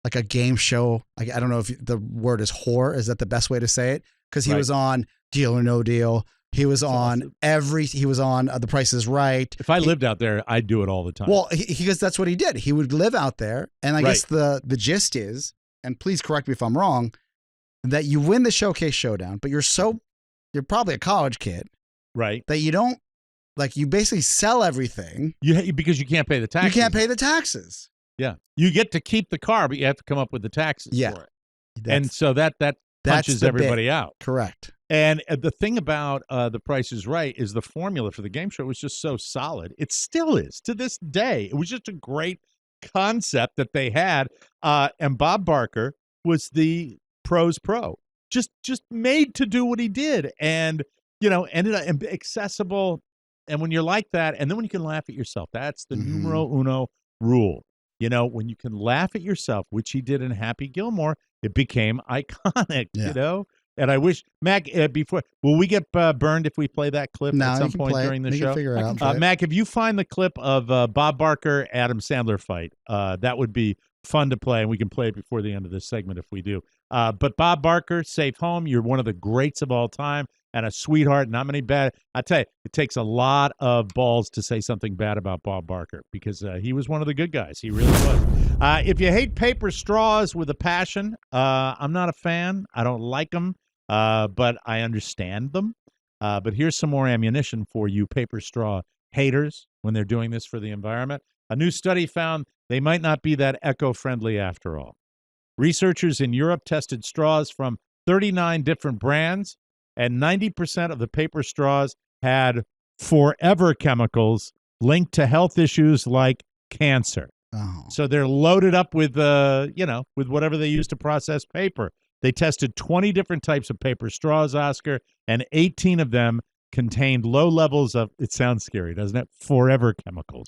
like a game show. I don't know if the word is whore. Is that the best way to say it? Because he Right. was on Deal or No Deal. He was on awesome. he was on The Price is Right. If I lived out there, I'd do it all the time. Well, because that's what he did. He would live out there. And I guess the gist is, and please correct me if I'm wrong, that you win the Showcase Showdown, but you're probably a college kid right. that you don't, like, you basically sell everything. Because you can't pay the taxes. You can't pay the taxes. Yeah. You get to keep the car, but you have to come up with the taxes Yeah. for it. And so that that's punches the everybody bit. out. Correct. And the thing about The Price is Right is the formula for the game show was just so solid. It still is to this day. It was just a great concept that they had. And Bob Barker was the pro's pro, just made to do what he did, and ended up accessible. And when you're like that, and then when you can laugh at yourself, that's the numero uno rule. When you can laugh at yourself, which he did in Happy Gilmore, it became iconic. Yeah. And I wish, Mac, will we get burned if we play that clip No, at some you can point play it. during the We can show? figure it out. Mac, if you find the clip of Bob Barker, Adam Sandler fight, that would be fun to play, and we can play it before the end of this segment if we do. But Bob Barker, safe home. You're one of the greats of all time and a sweetheart. Not many bad. I tell you, it takes a lot of balls to say something bad about Bob Barker because he was one of the good guys. He really was. If you hate paper straws with a passion, I'm not a fan. I don't like them, but I understand them. But here's some more ammunition for you paper straw haters when they're doing this for the environment. A new study found they might not be that eco-friendly after all. Researchers in Europe tested straws from 39 different brands, and 90% of the paper straws had forever chemicals linked to health issues like cancer. Oh. So they're loaded up with, with whatever they use to process paper. They tested 20 different types of paper straws, Oscar, and 18 of them contained low levels of, it sounds scary, doesn't it? Forever chemicals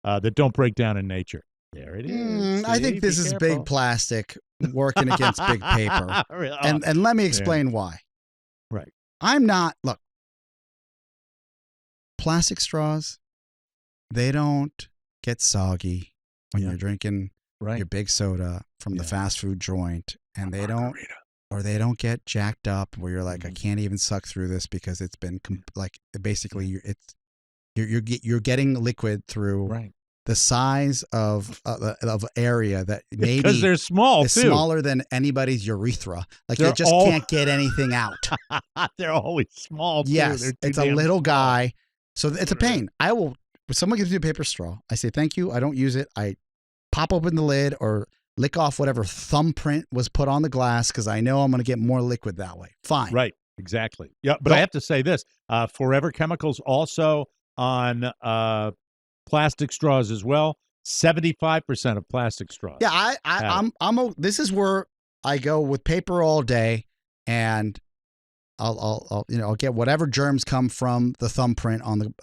that don't break down in nature. There it is. I think this is big plastic working against big paper. And let me explain why. Right. Look, plastic straws, they don't get soggy when you're drinking your big soda from the fast food joint, and they don't get jacked up where you're like, I can't even suck through this because it's been basically you're getting liquid through the size of area that maybe because they're small is too. smaller than anybody's urethra. Like They're you just all- can't get anything out. They're always small too. Yes, They're too it's a damn little small. guy. So it's a pain. When someone gives me a paper straw, I say, thank you. I don't use it. I pop open the lid or lick off whatever thumbprint was put on the glass because I know I'm going to get more liquid that way. Fine. Right. Exactly. Yeah. But I have to say this, Forever Chemicals also on plastic straws as well. 75% of plastic straws. Yeah, this is where I go with paper all day, and I'll get whatever germs come from the thumbprint on the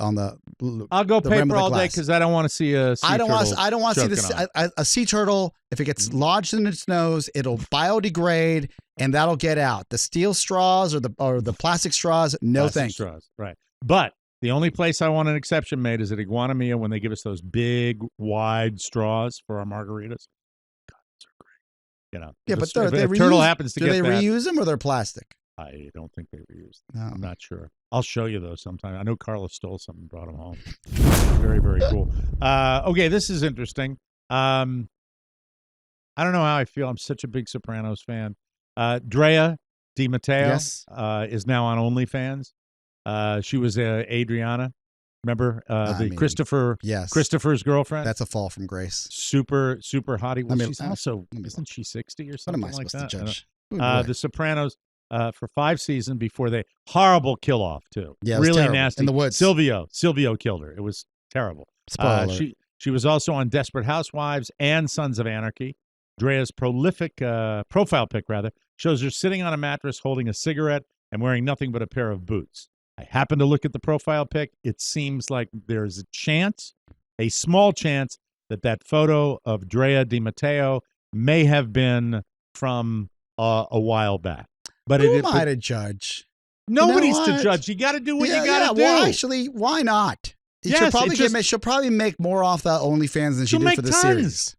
I'll go the rim of paper the all day glass. because I don't want to see a sea turtle. I don't want to see this. A sea turtle, if it gets lodged in its nose, it'll biodegrade and that'll get out. The steel straws or the plastic straws, no thanks. Straws, right? But the only place I want an exception made is at Iguana Mia when they give us those big, wide straws for our margaritas. God, those are great. You know, yeah, but if a turtle happens to do get they that, reuse them or they're plastic? I don't think they reused them. No. I'm not sure. I'll show you those sometime. I know Carla stole some and brought them home. Very, very cool. Okay, this is interesting. I don't know how I feel. I'm such a big Sopranos fan. Drea Di Matteo is now on OnlyFans. She was Adriana. Remember Christopher's girlfriend? That's a fall from grace. Super, super hottie. Well, isn't she 60 or something like that? What am I supposed to judge? The Sopranos for 5 seasons before they horrible kill off too. Yeah, really terrible. nasty. In the woods. Silvio killed her. It was terrible. She was also on Desperate Housewives and Sons of Anarchy. Drea's prolific profile pic shows her sitting on a mattress holding a cigarette and wearing nothing but a pair of boots. I happened to look at the profile pic. It seems like there's a small chance that photo of Drea Di Matteo may have been from a while back. But who am I to judge? Nobody's to judge. You got to do what you got to do. Well, actually, why not? She'll probably make more off that OnlyFans than she did for the series.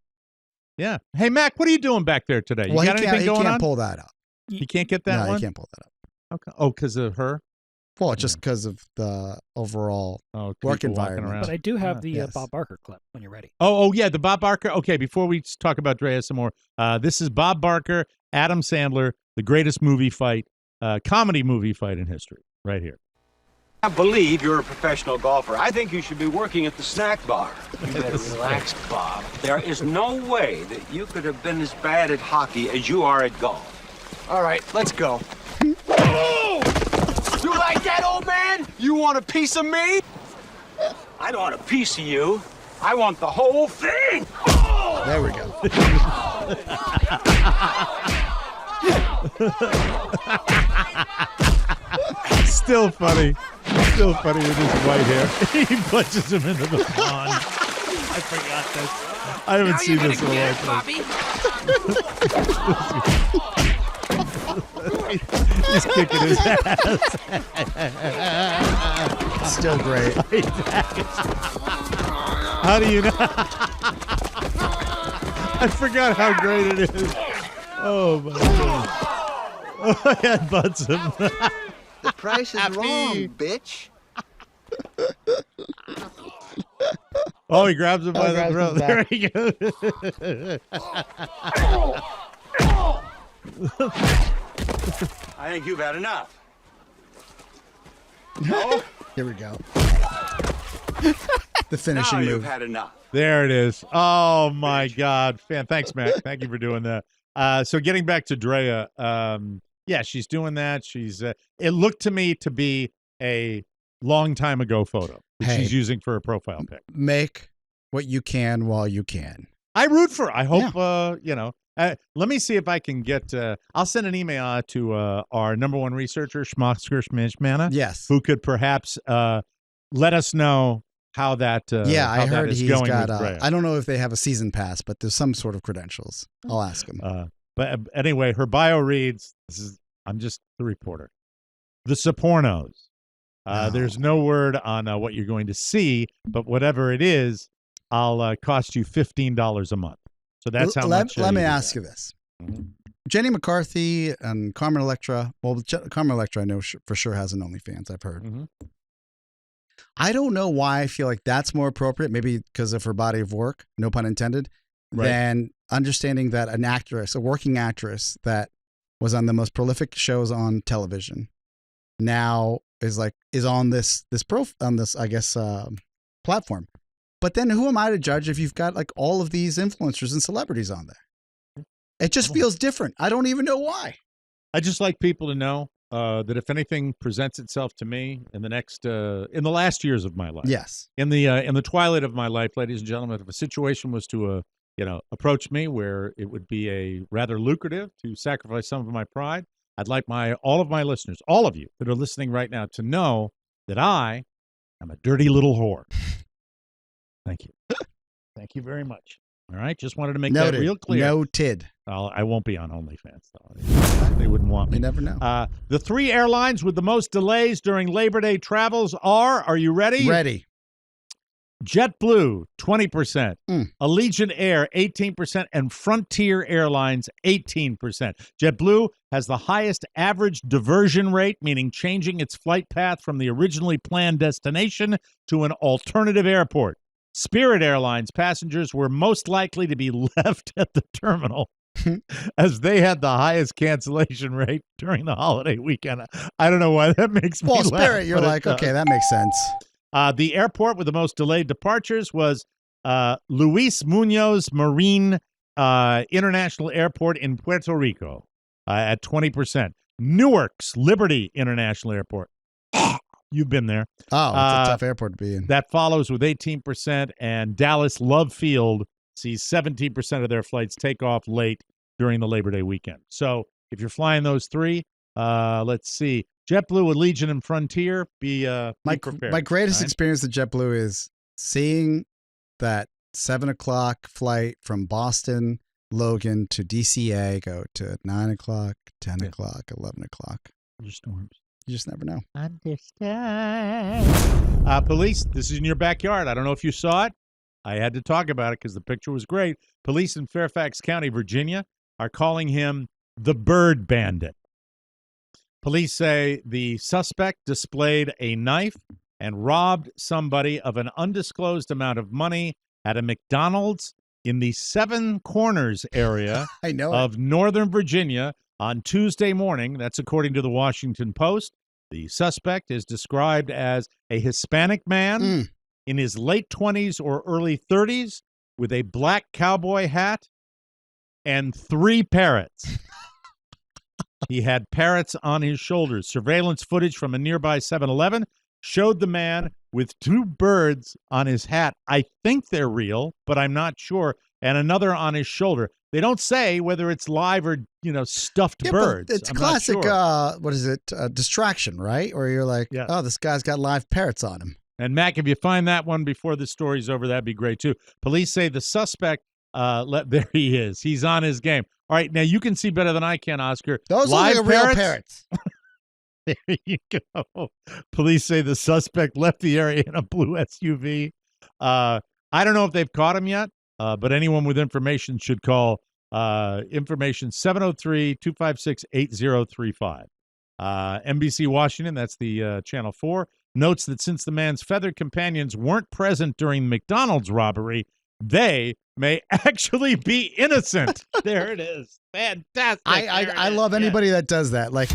Yeah. Hey, Mac, what are you doing back there today? You got anything going on? He can't pull that up. You can't get that one? No, he can't pull that up. Okay. Oh, because of her? Well, just because of the overall work environment. But I do have the Bob Barker clip when you're ready. Oh, yeah, the Bob Barker. Okay, before we talk about Drea some more, this is Bob Barker, Adam Sandler, the greatest comedy movie fight in history, right here. I believe you're a professional golfer. I think you should be working at the snack bar. You better relax, Bob. There is no way that you could have been as bad at hockey as you are at golf. All right, let's go. Oh! You like that, old man? You want a piece of me? I don't want a piece of you. I want the whole thing. Oh! There we go. Still funny with his white hair. He punches him into the pond. I forgot this. I haven't seen this in a long time. He's kicking his ass. Still great. How do you know? I forgot how great it is. Oh my God. Oh, I headbutts him. The price is wrong, bitch. Oh, he grabs him by the throat. There he goes. I think you've had enough. No? Here we go. The finishing move. You've had enough. There it is. Oh my God. Thanks, Matt. Thank you for doing that. So getting back to Drea, yeah, she's doing that. She's. It looked to me to be a long time ago photo that she's using for a profile pic. Make what you can while you can. I root for her. I hope. Let me see if I can get. I'll send an email to our number one researcher, Schmosker Schmishmana. Yes, who could perhaps let us know how that. I heard he's got. I don't know if they have a season pass, but there's some sort of credentials. I'll ask him. But anyway, her bio reads, I'm just the reporter. The Sopranos. There's no word on what you're going to see, but whatever it is, I'll cost you $15 a month. So that's how much. Let me ask you this. Mm-hmm. Jenny McCarthy and Carmen Electra. Well, Carmen Electra I know for sure has an OnlyFans, I've heard. Mm-hmm. I don't know why I feel like that's more appropriate, maybe because of her body of work, no pun intended, than understanding that an actress, a working actress that was on the most prolific shows on television, now is on this platform. But then who am I to judge if you've got like all of these influencers and celebrities on there? It just feels different. I don't even know why. I just like people to know that if anything presents itself to me in the last years of my life, Yes. in the twilight of my life, ladies and gentlemen, if a situation was to approach me where it would be a rather lucrative to sacrifice some of my pride, I'd like all of my listeners, all of you that are listening right now, to know that I am a dirty little whore. Thank you. Thank you very much. All right, just wanted to make that real clear. Noted. I won't be on OnlyFans, though. They wouldn't want me. You never know. The 3 airlines with the most delays during Labor Day travels are you ready? Ready. JetBlue, 20%. Allegiant Air, 18%. And Frontier Airlines, 18%. JetBlue has the highest average diversion rate, meaning changing its flight path from the originally planned destination to an alternative airport. Spirit Airlines passengers were most likely to be left at the terminal as they had the highest cancellation rate during the holiday weekend. I don't know why that makes me laugh. Well, Spirit, you're like, okay, that makes sense. The airport with the most delayed departures was Luis Munoz Marin International Airport in Puerto Rico at 20%. Newark's Liberty International Airport. You've been there. Oh, it's a tough airport to be in. That follows with 18%, and Dallas Love Field sees 17% of their flights take off late during the Labor Day weekend. So if you're flying those 3, let's see. JetBlue, Allegiant, and Frontier, be prepared. My greatest experience at JetBlue is seeing that 7 o'clock flight from Boston, Logan to DCA go to 9 o'clock, 10 o'clock, 11 o'clock. Storms. You just never know. Understand. Police, this is in your backyard. I don't know if you saw it. I had to talk about it because the picture was great. Police in Fairfax County, Virginia, are calling him the Bird Bandit. Police say the suspect displayed a knife and robbed somebody of an undisclosed amount of money at a McDonald's in the Seven Corners area of Northern Virginia on Tuesday morning. That's according to the Washington Post. The suspect is described as a Hispanic man in his late 20s or early 30s with a black cowboy hat and 3 parrots. He had parrots on his shoulders. Surveillance footage from a nearby 7-Eleven showed the man with 2 birds on his hat. I think they're real, but I'm not sure. And another on his shoulder. They don't say whether it's live or, stuffed birds. It's classic, what is it, distraction, right? Or you're like, oh, this guy's got live parrots on him. And, Mac, if you find that one before the story's over, that'd be great, too. Police say the suspect, there he is. He's on his game. All right, now you can see better than I can, Oscar. Those look like real parrots. There you go. Police say the suspect left the area in a blue SUV. I don't know if they've caught him yet, but anyone with information should call information 703-256-8035. NBC Washington, that's the Channel 4, notes that since the man's feathered companions weren't present during McDonald's robbery, they may actually be innocent. There it is. Fantastic. I love anybody that does that. Like,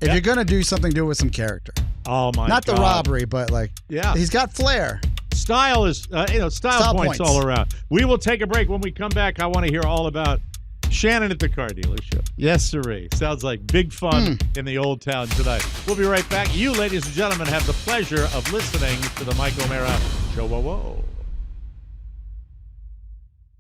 if you're going to do something, do it with some character. Oh, my God. Not the robbery, but, he's got flair. Style is, style points all around. We will take a break. When we come back, I want to hear all about Shannon at the car dealership. Yes, sirree. Sounds like big fun in the old town tonight. We'll be right back. You, ladies and gentlemen, have the pleasure of listening to the Mike O'Mara Show. Whoa.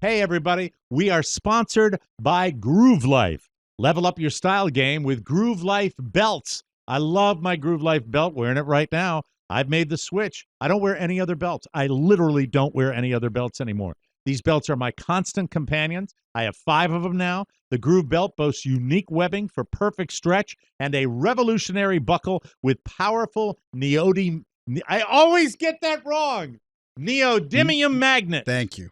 Hey, everybody. We are sponsored by Groove Life. Level up your style game with Groove Life belts. I love my Groove Life belt. Wearing it right now. I've made the switch. I don't wear any other belts. I literally don't wear any other belts anymore. These belts are my constant companions. I have 5 of them now. The Groove belt boasts unique webbing for perfect stretch and a revolutionary buckle with powerful neodymium. I always get that wrong. Neodymium magnet. Thank you.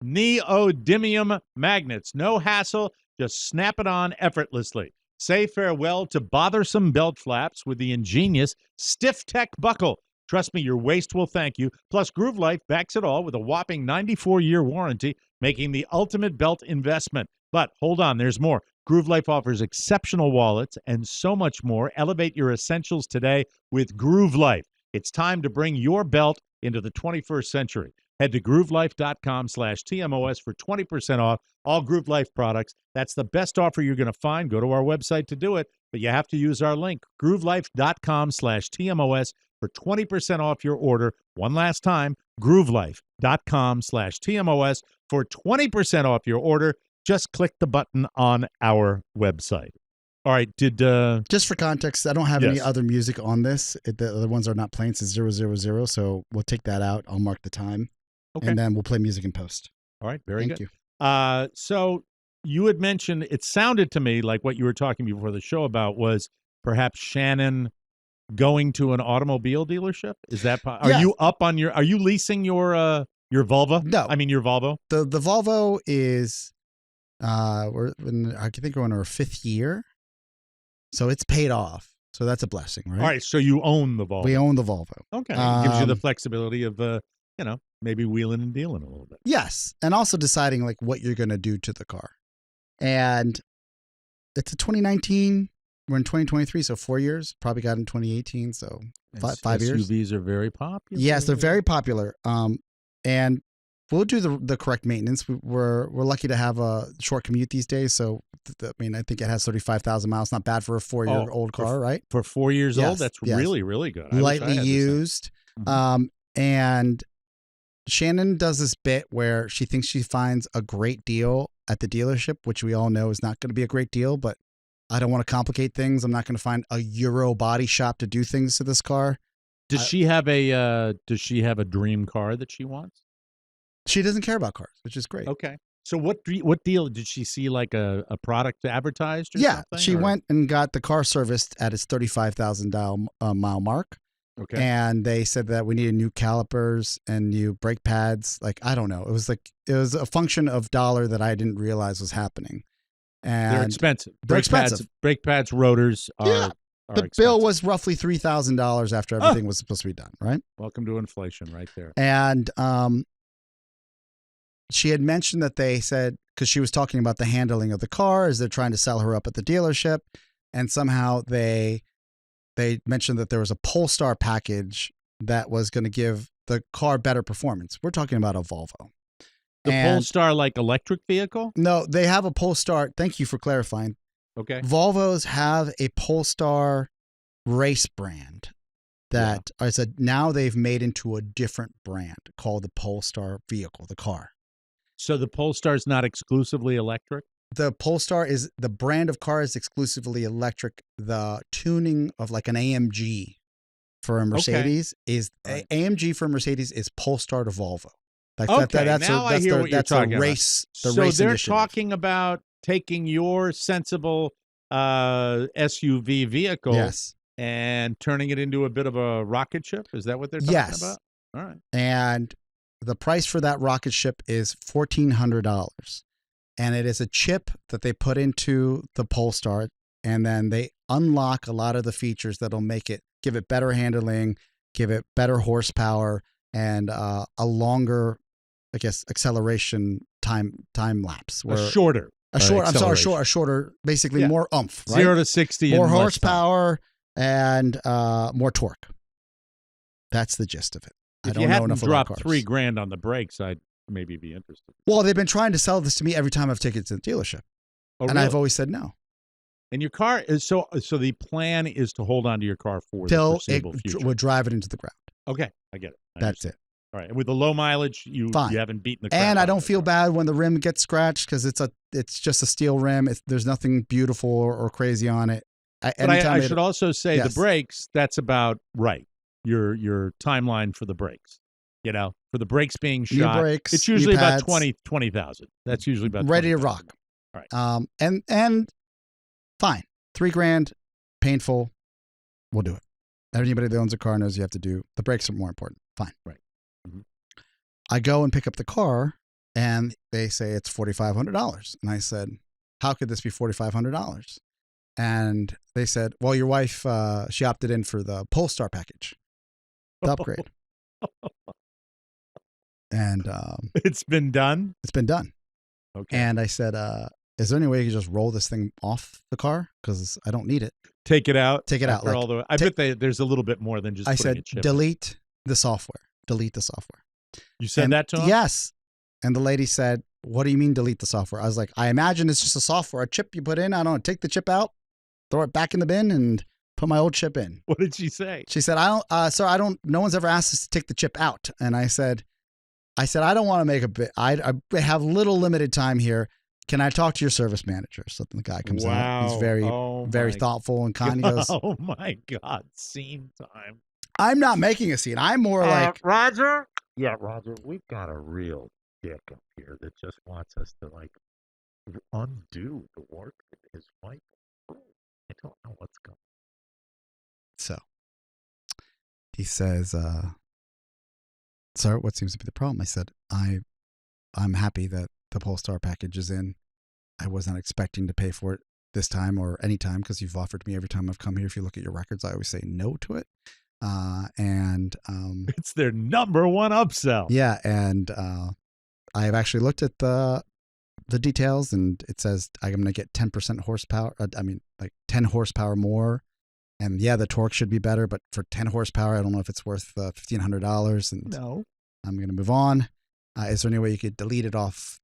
Neodymium magnets. No hassle. Just snap it on effortlessly. Say farewell to bothersome belt flaps with the ingenious Stiff Tech buckle. Trust me, your waist will thank you. Plus, Groove Life backs it all with a whopping 94-year warranty, making the ultimate belt investment. But hold on, there's more. Groove Life offers exceptional wallets and so much more. Elevate your essentials today with Groove Life. It's time to bring your belt into the 21st century. Head to groovelife.com/TMOS for 20% off all Groove Life products. That's the best offer you're going to find. Go to our website to do it. but you have to use our link, groovelife.com/TMOS for 20% off your order. One last time, groovelife.com/TMOS for 20% off your order. Just click the button on our website. All right, just for context, I don't have any other music on this. The other ones are not playing since 000, so we'll take that out. I'll mark the time, and then we'll play music in post. All right, very good. Thank you. So you had mentioned, it sounded to me like what you were talking before the show about was perhaps Shannon going to an automobile dealership. Is that are you up on your? Are you leasing your Volvo? No, I mean your Volvo. The Volvo is I think we're in our 5th year. So it's paid off. So that's a blessing, right? All right. So you own the Volvo. We own the Volvo. Okay. It gives you the flexibility of, maybe wheeling and dealing a little bit. Yes. And also deciding like what you're going to do to the car. And it's a 2019. We're in 2023. So 4 years. Probably got in 2018. So 5 years. SUVs are very popular. Yes, they're very popular. And we'll do the correct maintenance. We're lucky to have a short commute these days. So, I think it has 35,000 miles. Not bad for a 4-year-old car, right? For 4 years old, that's really, really good. Lightly used. And Shannon does this bit where she thinks she finds a great deal at the dealership, which we all know is not going to be a great deal, but I don't want to complicate things. I'm not going to find a Euro body shop to do things to this car. Does she have a dream car that she wants? She doesn't care about cars, which is great. Okay. So what deal did she see, like a product advertised or something? Yeah, she went and got the car serviced at its 35,000 mile mark. Okay. And they said that we needed new calipers and new brake pads. Like, I don't know. It was a function of dollar that I didn't realize was happening. And they're expensive. They're expensive. Brake pads, rotors are the expensive. bill was roughly $3,000 after everything was supposed to be done, right? Welcome to inflation right there. And she had mentioned that they said, because she was talking about the handling of the car as they're trying to sell her up at the dealership, and somehow they mentioned that there was a Polestar package that was going to give the car better performance. We're talking about a Volvo. The Polestar, like electric vehicle? No, they have a Polestar. Thank you for clarifying. Okay. Volvos have a Polestar race brand that I said now they've made into a different brand called the Polestar vehicle, the car. So the Polestar is not exclusively electric? The Polestar is the brand of car is exclusively electric. The tuning of like an AMG for a Mercedes is AMG for Mercedes is Polestar to Volvo. Like I hear what you're talking about. So they're initiative. talking about taking your sensible SUV vehicle and turning it into a bit of a rocket ship. Is that what they're talking about? All right. And the price for that rocket ship is $1,400. And it is a chip that they put into the Polestar, and then they unlock a lot of the features that'll give it better handling, give it better horsepower, and a longer, I guess, acceleration time lapse. A shorter, basically more oomph. Right? 0 to 60, more horsepower and more torque. That's the gist of it. If you hadn't dropped $3,000 on the brakes, I'd maybe be interested. Well, they've been trying to sell this to me every time I've taken it to the dealership. And I've always said no. And your car is so the plan is to hold on to your car for the foreseeable future. We'll drive it into the ground. Okay, I get it. That's it. All right. And with the low mileage, you haven't beaten the crap And I out don't of feel bad when the rim gets scratched because it's just a steel rim. There's nothing beautiful or crazy on it. I should also say the brakes, that's about right. Your timeline for the brakes. You know, for the brakes being shot, new brakes, it's usually new pads, about 20,000. That's usually about ready to rock. All right. And fine. $3,000, painful. We'll do it. Anybody that owns a car knows you have to do the brakes are more important. Fine. Right. Mm-hmm. I go and pick up the car, and they say it's $4,500, and I said, "How could this be $4,500?" And they said, "Well, your wife, she opted in for the Polestar package, the upgrade." And it's been done? It's been done. Okay. And I said, is there any way you could just roll this thing off the car? Because I don't need it. Take it out? Take it out. I bet there's a little bit more than just putting a chip delete the software. Delete the software. You said that to him? Yes. And the lady said, what do you mean delete the software? I was like, I imagine it's just a software, a chip you put in. I don't know. Take the chip out. throw it back in the bin and put my old chip in. What did she say? She said, sir, no one's ever asked us to take the chip out. And I said, I don't want to make a bit. I have little limited time here. Can I talk to your service manager? So the guy comes out. He's very thoughtful and kind. He goes, oh my God, scene time. I'm not making a scene. I'm more like, Roger. Yeah, Roger, we've got a real dick up here that just wants us to like undo the work that his wife. I don't know what's going on. So he says, sir, what seems to be the problem? I said, I'm happy that the Polestar package is in. I was not expecting to pay for it this time or any time because you've offered me every time I've come here. If you look at your records, I always say no to it. It's their number one upsell. Yeah, and I have actually looked at the details, and it says I'm going to get 10% horsepower. 10 horsepower more. And yeah, the torque should be better, but for 10 horsepower, I don't know if it's worth $1,500. And no, I'm going to move on. Is there any way you could delete it off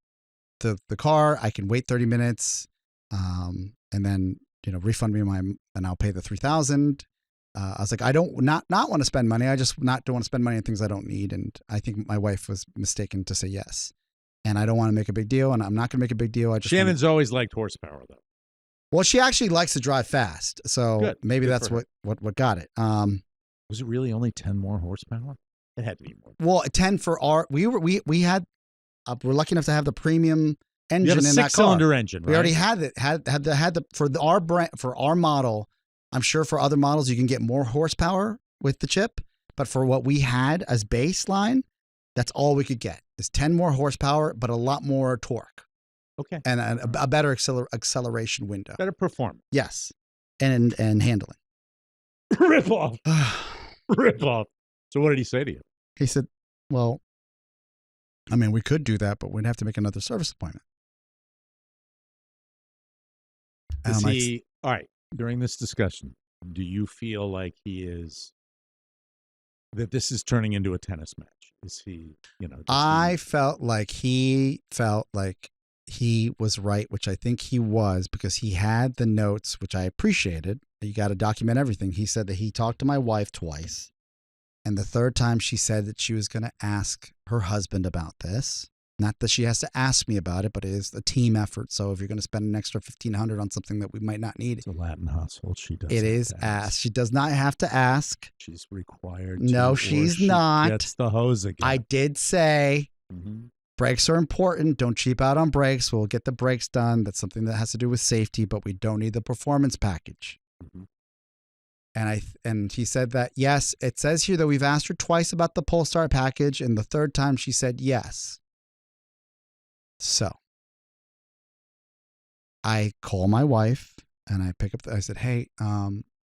the car? I can wait 30 minutes, and then refund me and I'll pay the $3,000. I was like, I don't not want to spend money. I just don't want to spend money on things I don't need. And I think my wife was mistaken to say yes. And I don't want to make a big deal, and I'm not going to make a big deal. Shannon's always liked horsepower, though. Well, she actually likes to drive fast, so Good. Maybe Good that's what got it. Was it really only 10 more horsepower? It had to be more. Well, 10 for our we had we're lucky enough to have the premium engine in that car. 6-cylinder engine. Right? We already had it. Had the for our brand for our model. I'm sure for other models you can get more horsepower with the chip, but for what we had as baseline, that's all we could get. Is 10 more horsepower, but a lot more torque. Okay. And a better acceleration window. Better performance. Yes. And handling. Rip off. Rip off. So what did he say to you? He said, well, I mean, we could do that, but we'd have to make another service appointment. All right, during this discussion, do you feel like that this is turning into a tennis match? Is he, I felt like he was right, which I think he was, because he had the notes, which I appreciated. You got to document everything. He said that he talked to my wife twice. And the third time she said that she was going to ask her husband about this. Not that she has to ask me about it, but it is a team effort. So if you're going to spend an extra $1,500 on something that we might not need. It's a Latin household. She does. It is ask. She does not have to ask. She's required to. No, she's not. Gets the hose again. I did say brakes are important. Don't cheap out on brakes. We'll get the brakes done. That's something that has to do with safety, but we don't need the performance package. And he said that, yes, it says here that we've asked her twice about the Polestar package, and the third time she said yes. So I call my wife and I pick up, I said, hey,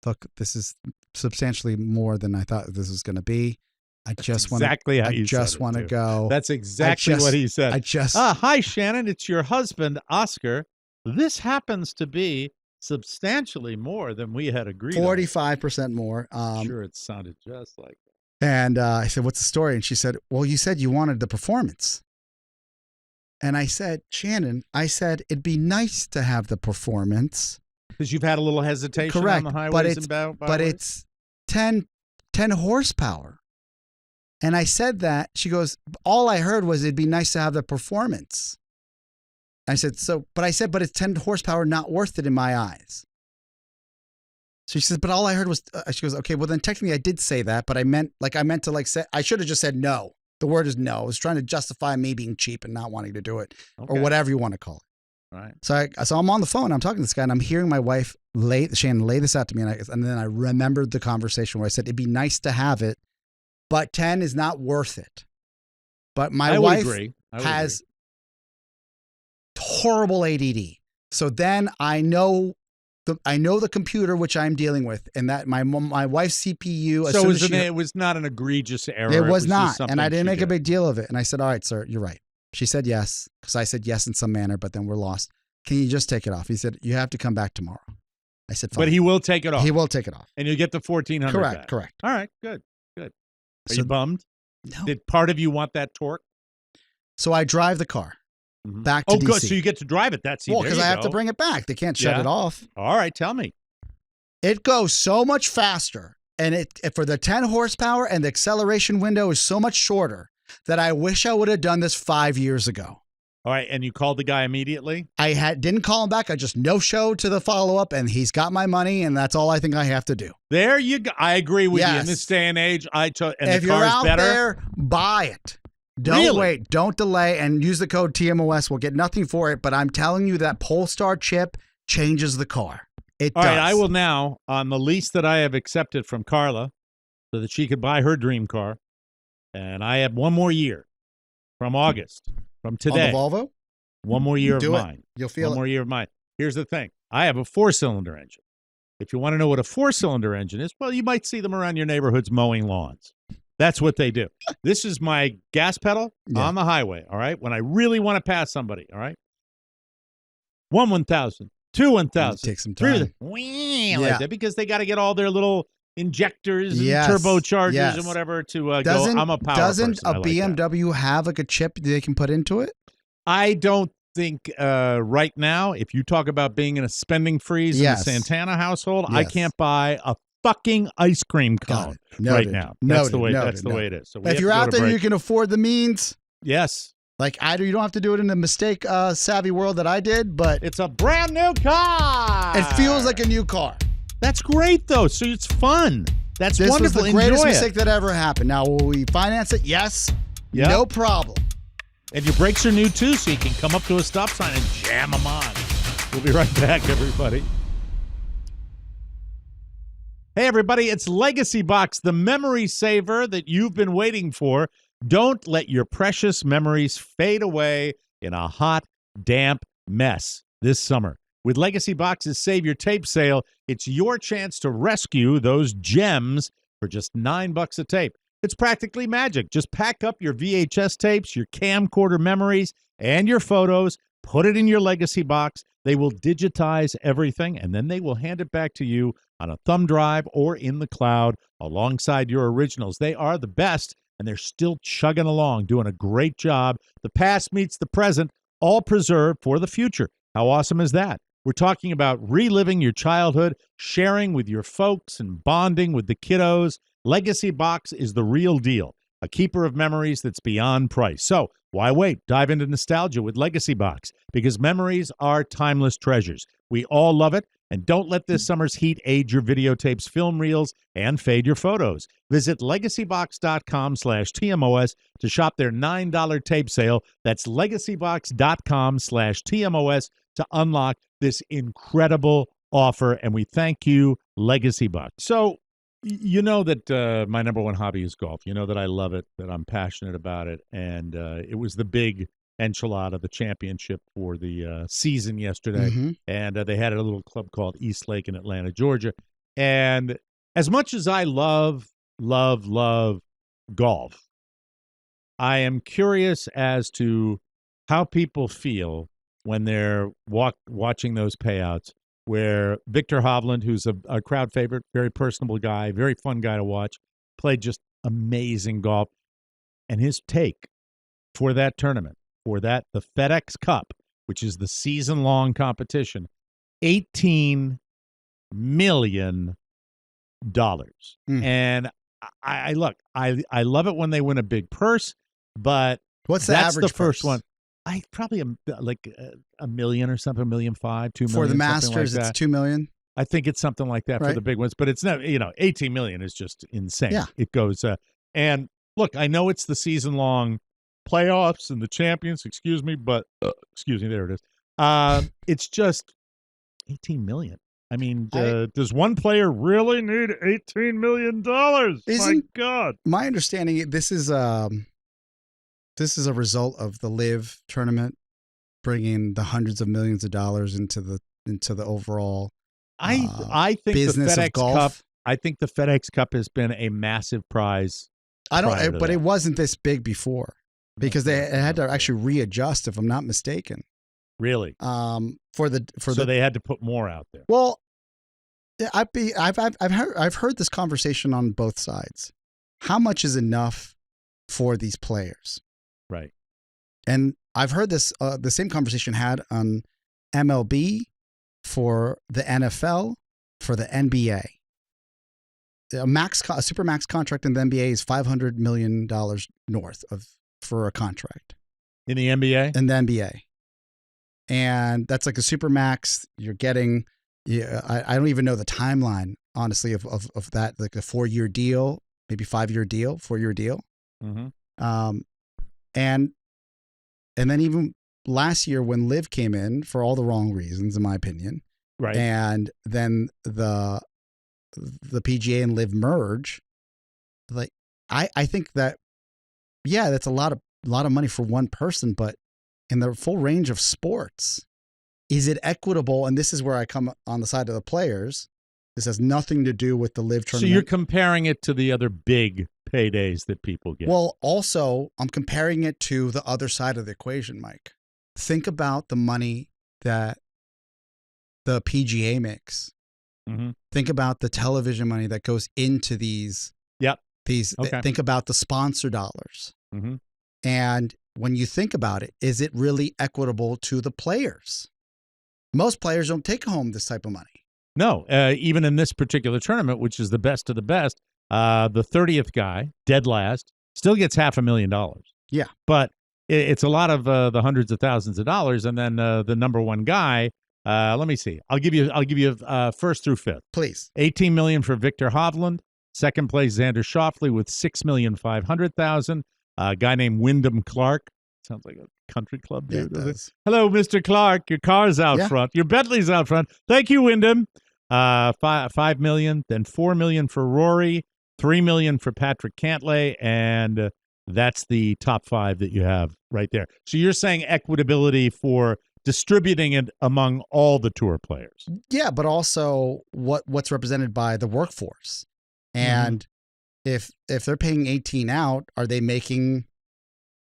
look, this is substantially more than I thought this was going to be. I just want to go. That's exactly what he said. Hi, Shannon, it's your husband, Oscar. This happens to be substantially more than we had agreed 45% more. I'm sure it sounded just like that. And I said, what's the story? And she said, well, you said you wanted the performance. And I said, Shannon, it'd be nice to have the performance. Because you've had a little hesitation on the highways and byways? But it's 10 horsepower. And I said that. She goes, all I heard was it'd be nice to have the performance. I said, but it's 10 horsepower, not worth it in my eyes. So she says, but all I heard was, she goes, okay, well then technically I did say that, but I meant to say, I should have just said no. The word is no. I was trying to justify me being cheap and not wanting to do it, or whatever you want to call it. Right. So I'm on the phone. I'm talking to this guy, and I'm hearing my wife Shannon lay this out to me, and then I remembered the conversation where I said it'd be nice to have it, but 10 is not worth it. But my wife has horrible ADD. So then I know the computer which I'm dealing with, and that my wife's CPU. So it was not an egregious error. It was not, and I didn't make a big deal of it. And I said, "All right, sir, you're right." She said yes, because I said yes in some manner, but then we're lost. Can you just take it off? He said, "You have to come back tomorrow." I said, "Fine." But he will take it off. He will take it off, and you get the $1,400. Correct. All right, good. Are you bummed? No. Did part of you want that torque? So I drive the car. Back to DC. Good. So you get to drive it. That's because I have to bring it back. They can't shut it off. All right, tell me. It goes so much faster, and for the 10 horsepower and the acceleration window is so much shorter that I wish I would have done this 5 years ago. All right, and you called the guy immediately? I didn't call him back. I just no-showed to the follow-up, and he's got my money, and that's all I think I have to do. There you go. I agree with you. In this day and age, and if the you're car's out better. there, buy it. Don't wait. Don't delay, and use the code TMOS. We'll get nothing for it, but I'm telling you that Polestar chip changes the car. It does. All right, I will now, on the lease that I have accepted from Carla so that she could buy her dream car, and I have one more year from August, from today. On the Volvo? One more year of mine. You'll feel One more year of mine. Here's the thing. I have a 4-cylinder engine. If you want to know what a 4-cylinder engine is, well, you might see them around your neighborhoods mowing lawns. That's what they do. This is my gas pedal on the highway, all right? When I really want to pass somebody, all right? 1,000, 2,000. Take some time. Like that, because they got to get all their little injectors and turbochargers and whatever to go. I'm a power Doesn't person. a BMW have like a chip they can put into it? I don't think right now, if you talk about being in a spending freeze in the Santana household, I can't buy a fucking ice cream cone right now. That's the way it is. So if you're out there, you can afford the means. Yes. Like you don't have to do it in the mistake savvy world that I did, but it's a brand new car. It feels like a new car. That's great though. So it's fun. This wonderful. Was the greatest mistake that ever happened. Now, will we finance it? Yes. Yep. No problem. And your brakes are new too, so you can come up to a stop sign and jam them on. We'll be right back, everybody. Hey, everybody, it's Legacy Box, the memory saver that you've been waiting for. Don't let your precious memories fade away in a hot, damp mess this summer. With Legacy Box's Save Your Tape sale, it's your chance to rescue those gems for just $9 a tape. It's practically magic. Just pack up your VHS tapes, your camcorder memories, and your photos, put it in your Legacy Box. They will digitize everything, and then they will hand it back to you on a thumb drive or in the cloud alongside your originals. They are the best, and they're still chugging along, doing a great job. The past meets the present, all preserved for the future. How awesome is that? We're talking about reliving your childhood, sharing with your folks, and bonding with the kiddos. Legacy Box is the real deal, a keeper of memories that's beyond price. So why wait? Dive into nostalgia with Legacy Box, because memories are timeless treasures. We all love it, and don't let this summer's heat age your videotapes, film reels, and fade your photos. Visit legacybox.com/TMOS to shop their $9 tape sale. That's legacybox.com/TMOS to unlock this incredible offer, and we thank you, Legacy Box. So, you know that my number one hobby is golf. You know that I love it, that I'm passionate about it, and it was the big enchilada, the championship for the season yesterday, and they had a little club called East Lake in Atlanta, Georgia. And as much as I love golf, I am curious as to how people feel when they're watching those payouts, where Victor Hovland, who's a crowd favorite, very personable guy, very fun guy to watch, played just amazing golf. And his take for that tournament, the FedEx Cup, which is the season-long competition, $18 million. And I love it when they win a big purse, but what's the that's average the first purse? one. I probably like $1 million or something, $1.5 million, $2 million. For the Masters, like it's $2 million. I think it's something like that for the big ones, but it's not. $18 million is just insane. Yeah. It goes. And look, I know it's the season-long playoffs and the champions. Excuse me, but there it is. It's just $18 million. I mean, does one player really need $18 million? My God! My understanding, this is a result of the Live tournament bringing the hundreds of millions of dollars into the overall. I think business the FedEx of golf. Cup. I think the FedEx Cup has been a massive prize. But it wasn't this big before, because they had to actually readjust, if I'm not mistaken. Really? So they had to put more out there. Well, I've heard this conversation on both sides. How much is enough for these players? Right. And I've heard this the same conversation had on MLB for the NFL, for the NBA. A super max contract in the NBA is $500 million north for a contract. In the NBA? In the NBA. And that's like a super max. You're getting, I don't even know the timeline, honestly, of that, like a 4-year deal, maybe 5-year deal, 4-year deal. Mm-hmm. And then even last year when Liv came in for all the wrong reasons, in my opinion, right? And then the PGA and Liv merge, like I think that, yeah, that's a lot of money for one person, but in the full range of sports, is it equitable? And this is where I come on the side of the players. This has nothing to do with the Liv tournament. So you're comparing it to the other big paydays that people get. Well, also, I'm comparing it to the other side of the equation, Mike. Think about the money that the PGA makes. Mm-hmm. Think about the television money that goes into these. Yep. Okay. Think about the sponsor dollars. Mm-hmm. And when you think about it, is it really equitable to the players? Most players don't take home this type of money. No, even in this particular tournament, which is the best of the best, the 30th guy, dead last, still gets $500,000. Yeah. But it's a lot of the hundreds of thousands of dollars. And then the number one guy, let me see. I'll give you first through fifth. Please. $18 million for Victor Hovland. Second place, Xander Schauffele with $6,500,000. A guy named Wyndham Clark. Sounds like a country club dude. Yeah, it does. Hello, Mr. Clark. Your car's out front. Your Bentley's out front. Thank you, Wyndham. $5 million, then $4 million for Rory, $3 million for Patrick Cantlay, and that's the top 5 that you have right there. So you're saying equitability for distributing it among all the tour players. Yeah, but also what's represented by the workforce. And if they're paying 18 out, are they making,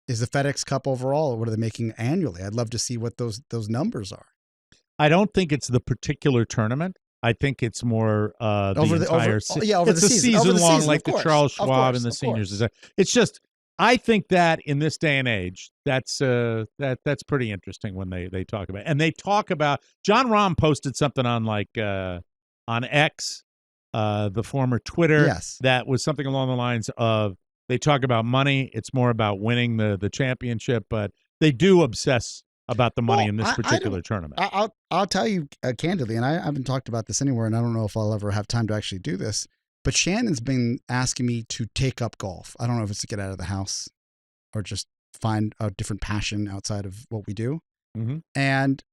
is the FedEx Cup overall, or what are they making annually? I'd love to see what those numbers are. I don't think it's the particular tournament. I think it's more over the season long, like the Charles Schwab and the seniors. It's just, I think that in this day and age, that's pretty interesting when they talk about it. And they talk about, John Rahm posted something on on X, the former Twitter, that was something along the lines of, they talk about money. It's more about winning the championship, but they do obsess about the money in this particular tournament. I'll tell you candidly, and I haven't talked about this anywhere, and I don't know if I'll ever have time to actually do this, but Shannon's been asking me to take up golf. I don't know if it's to get out of the house or just find a different passion outside of what we do. Mm-hmm. And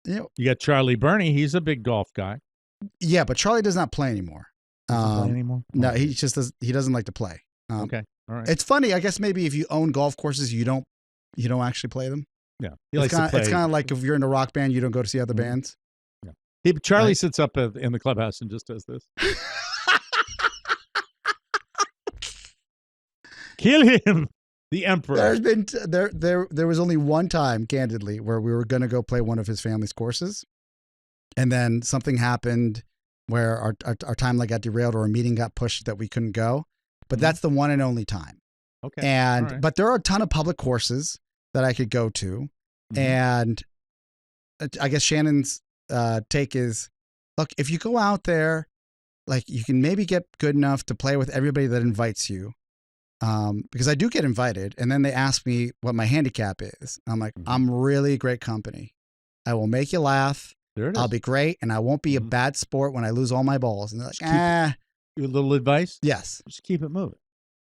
you got Charlie Burney. He's a big golf guy. Yeah, but Charlie does not play anymore. Play anymore? No, he doesn't like to play. Okay, all right. It's funny. I guess maybe if you own golf courses, you don't actually play them. Yeah, it's kind of like if you're in a rock band, you don't go to see other bands. Yeah, Charlie sits up in the clubhouse and just does this. Kill him, the emperor. There's been there was only one time, candidly, where we were going to go play one of his family's courses, and then something happened where our timeline got derailed or a meeting got pushed that we couldn't go. But that's the one and only time. Okay. And but there are a ton of public courses that I could go to, and I guess Shannon's take is, look, if you go out there, like, you can maybe get good enough to play with everybody that invites you, because I do get invited, and then they ask me what my handicap is. I'm like, I'm really great company. I will make you laugh. There it is. I'll be great, and I won't be a bad sport when I lose all my balls. And they're like, A little advice? Yes. Just keep it moving.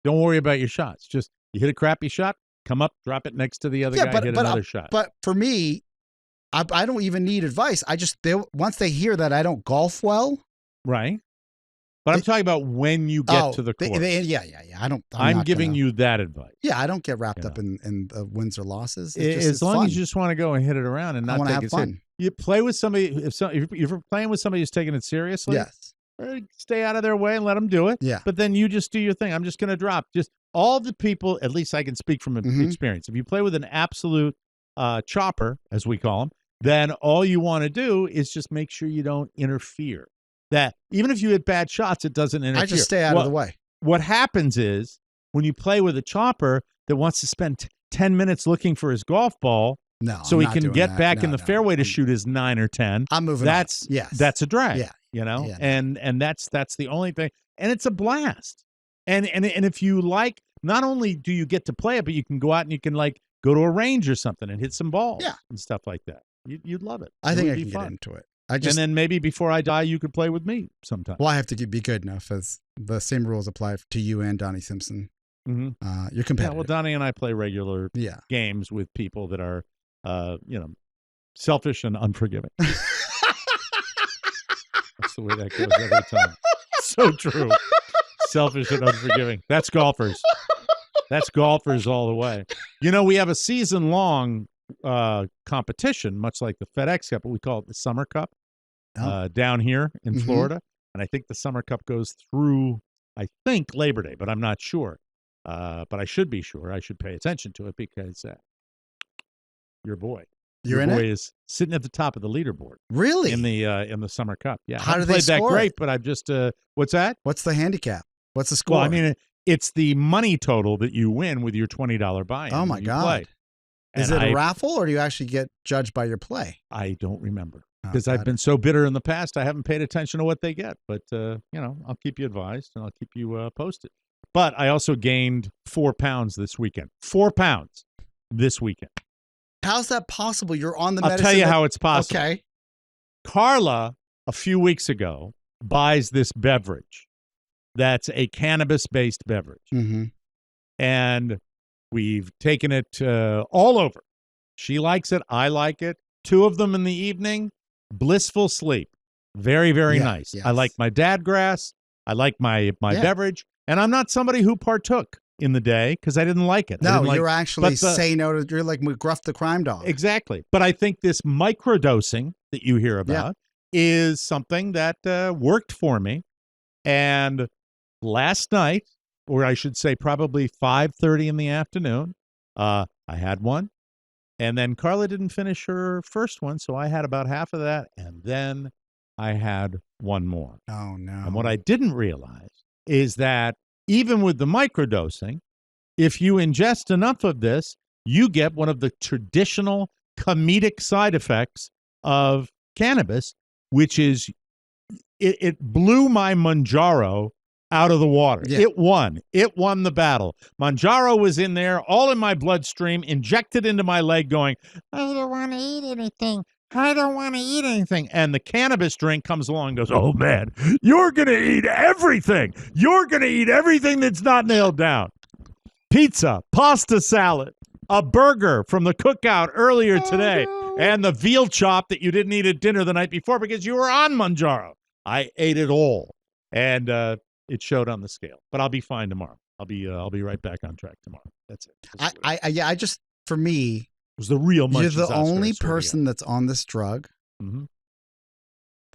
Don't worry about your shots. Just, you hit a crappy shot, come up, drop it next to the other guy, hit another shot. But for me, I don't even need advice. Once they hear that I don't golf well. Right. But I'm talking about when you get to the course. Yeah. I'm giving you that advice. Yeah, I don't get wrapped up in the wins or losses. As long as you just want to go and hit it around and not take it serious. You play with somebody, if you're playing with somebody who's taking it seriously, stay out of their way and let them do it. Yeah. But then you just do your thing. I'm just going to drop. Just all the people, at least I can speak from experience. If you play with an absolute chopper, as we call them, then all you want to do is just make sure you don't interfere. That even if you hit bad shots, it doesn't interfere. I just stay out of the way. What happens is when you play with a chopper that wants to spend 10 minutes looking for his golf ball, so he can get back in the fairway to shoot his 9 or 10. I'm moving. That's a drag. Yeah. you know, Yeah. and that's the only thing, and it's a blast. And if you like, not only do you get to play it, but you can go out and you can like go to a range or something and hit some balls and stuff like that. You'd love it. I It think would I be can fun. get into it. And then maybe before I die, you could play with me sometime. Well, I have to be good enough, as the same rules apply to you and Donnie Simpson. Mm-hmm. You're competitive. Yeah, well, Donnie and I play regular games with people that are, selfish and unforgiving. That's the way that goes every time. So true. Selfish and unforgiving. That's golfers. That's golfers all the way. You know, we have a season-long competition, much like the FedEx Cup, but we call it the Summer Cup down here in Florida. And I think the Summer Cup goes through, I think, Labor Day, but I'm not sure. But I should be sure. I should pay attention to it because your boy. Your boy is sitting at the top of the leaderboard. Really? In the Summer Cup. Yeah. How do they played that score great, it? but I've just what's that? What's the handicap? What's the score? Well, I mean, it's the money total that you win with your $20 buy-in. Oh my when you God. play. Is it a raffle, or do you actually get judged by your play? I don't remember because I've been so bitter in the past. I haven't paid attention to what they get, but I'll keep you advised and I'll keep you posted. But I also gained 4 pounds this weekend. 4 pounds this weekend. How's that possible? You're on the I'll medicine. tell you how it's possible. Okay. Carla, a few weeks ago, buys this beverage that's a cannabis-based beverage. Mm-hmm. And we've taken it all over. She likes it. I like it. 2 of them in the evening. Blissful sleep. Very, very nice. Yes. I like my dadgrass. I like my beverage. And I'm not somebody who partook in the day because I didn't like it. No, you're actually say no to. You're like McGruff the crime dog. Exactly. But I think this microdosing that you hear about is something that worked for me. And last night, or I should say probably 5:30 in the afternoon, I had one. And then Carla didn't finish her first one, so I had about half of that. And then I had one more. Oh, no. And what I didn't realize is that even with the microdosing, if you ingest enough of this, you get one of the traditional comedic side effects of cannabis, which is it blew my Manjaro out of the water. Yeah. It won. It won the battle. Manjaro was in there, all in my bloodstream, injected into my leg going, I don't want to eat anything. I don't want to eat anything. And the cannabis drink comes along and goes, oh, man, you're going to eat everything. You're going to eat everything that's not nailed down. Pizza, pasta salad, a burger from the cookout earlier today, and the veal chop that you didn't eat at dinner the night before because you were on Manjaro. I ate it all. And it showed on the scale. But I'll be fine tomorrow. I'll be right back on track tomorrow. That's it. For me, it was the real munchies. You're the only person that's on this drug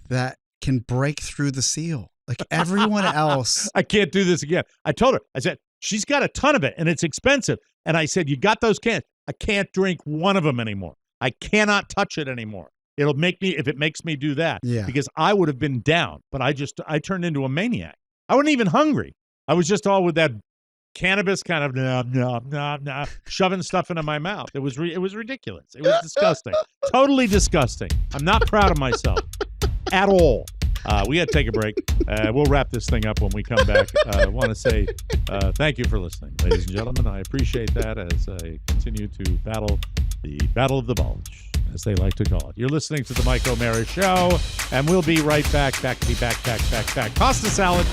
that can break through the seal. Like everyone else. I can't do this again. I told her, I said, she's got a ton of it and it's expensive. And I said, you got those cans. I can't drink one of them anymore. I cannot touch it anymore. It'll make me, if it makes me do that. Yeah. Because I would have been down, but I turned into a maniac. I wasn't even hungry. I was just all with that cannabis kind of shoving stuff into my mouth. It was ridiculous. It was disgusting. Totally disgusting. I'm not proud of myself at all. We got to take a break. We'll wrap this thing up when we come back. I want to say thank you for listening, ladies and gentlemen. I appreciate that as I continue to battle the Battle of the Bulge, as they like to call it. You're listening to the Mike O'Mara Show, and we'll be right back. Back. Pasta salad.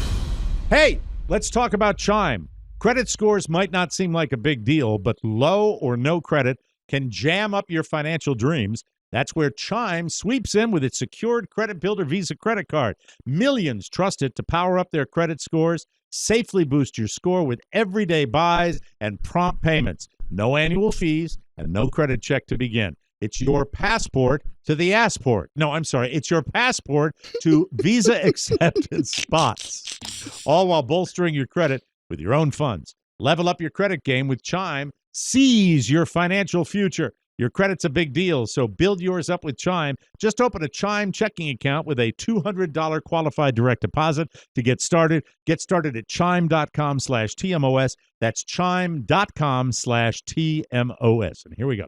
Hey, let's talk about Chime. Credit scores might not seem like a big deal, but low or no credit can jam up your financial dreams. That's where Chime sweeps in with its secured Credit Builder Visa credit card. Millions trust it to power up their credit scores, safely boost your score with everyday buys and prompt payments. No annual fees and no credit check to begin. It's your passport to the Assport. No, I'm sorry. It's your passport to Visa acceptance spots, all while bolstering your credit with your own funds. Level up your credit game with Chime. Seize your financial future. Your credit's a big deal, so build yours up with Chime. Just open a Chime checking account with a $200 qualified direct deposit to get started. Get started at chime.com/TMOS. That's chime.com/TMOS. And here we go.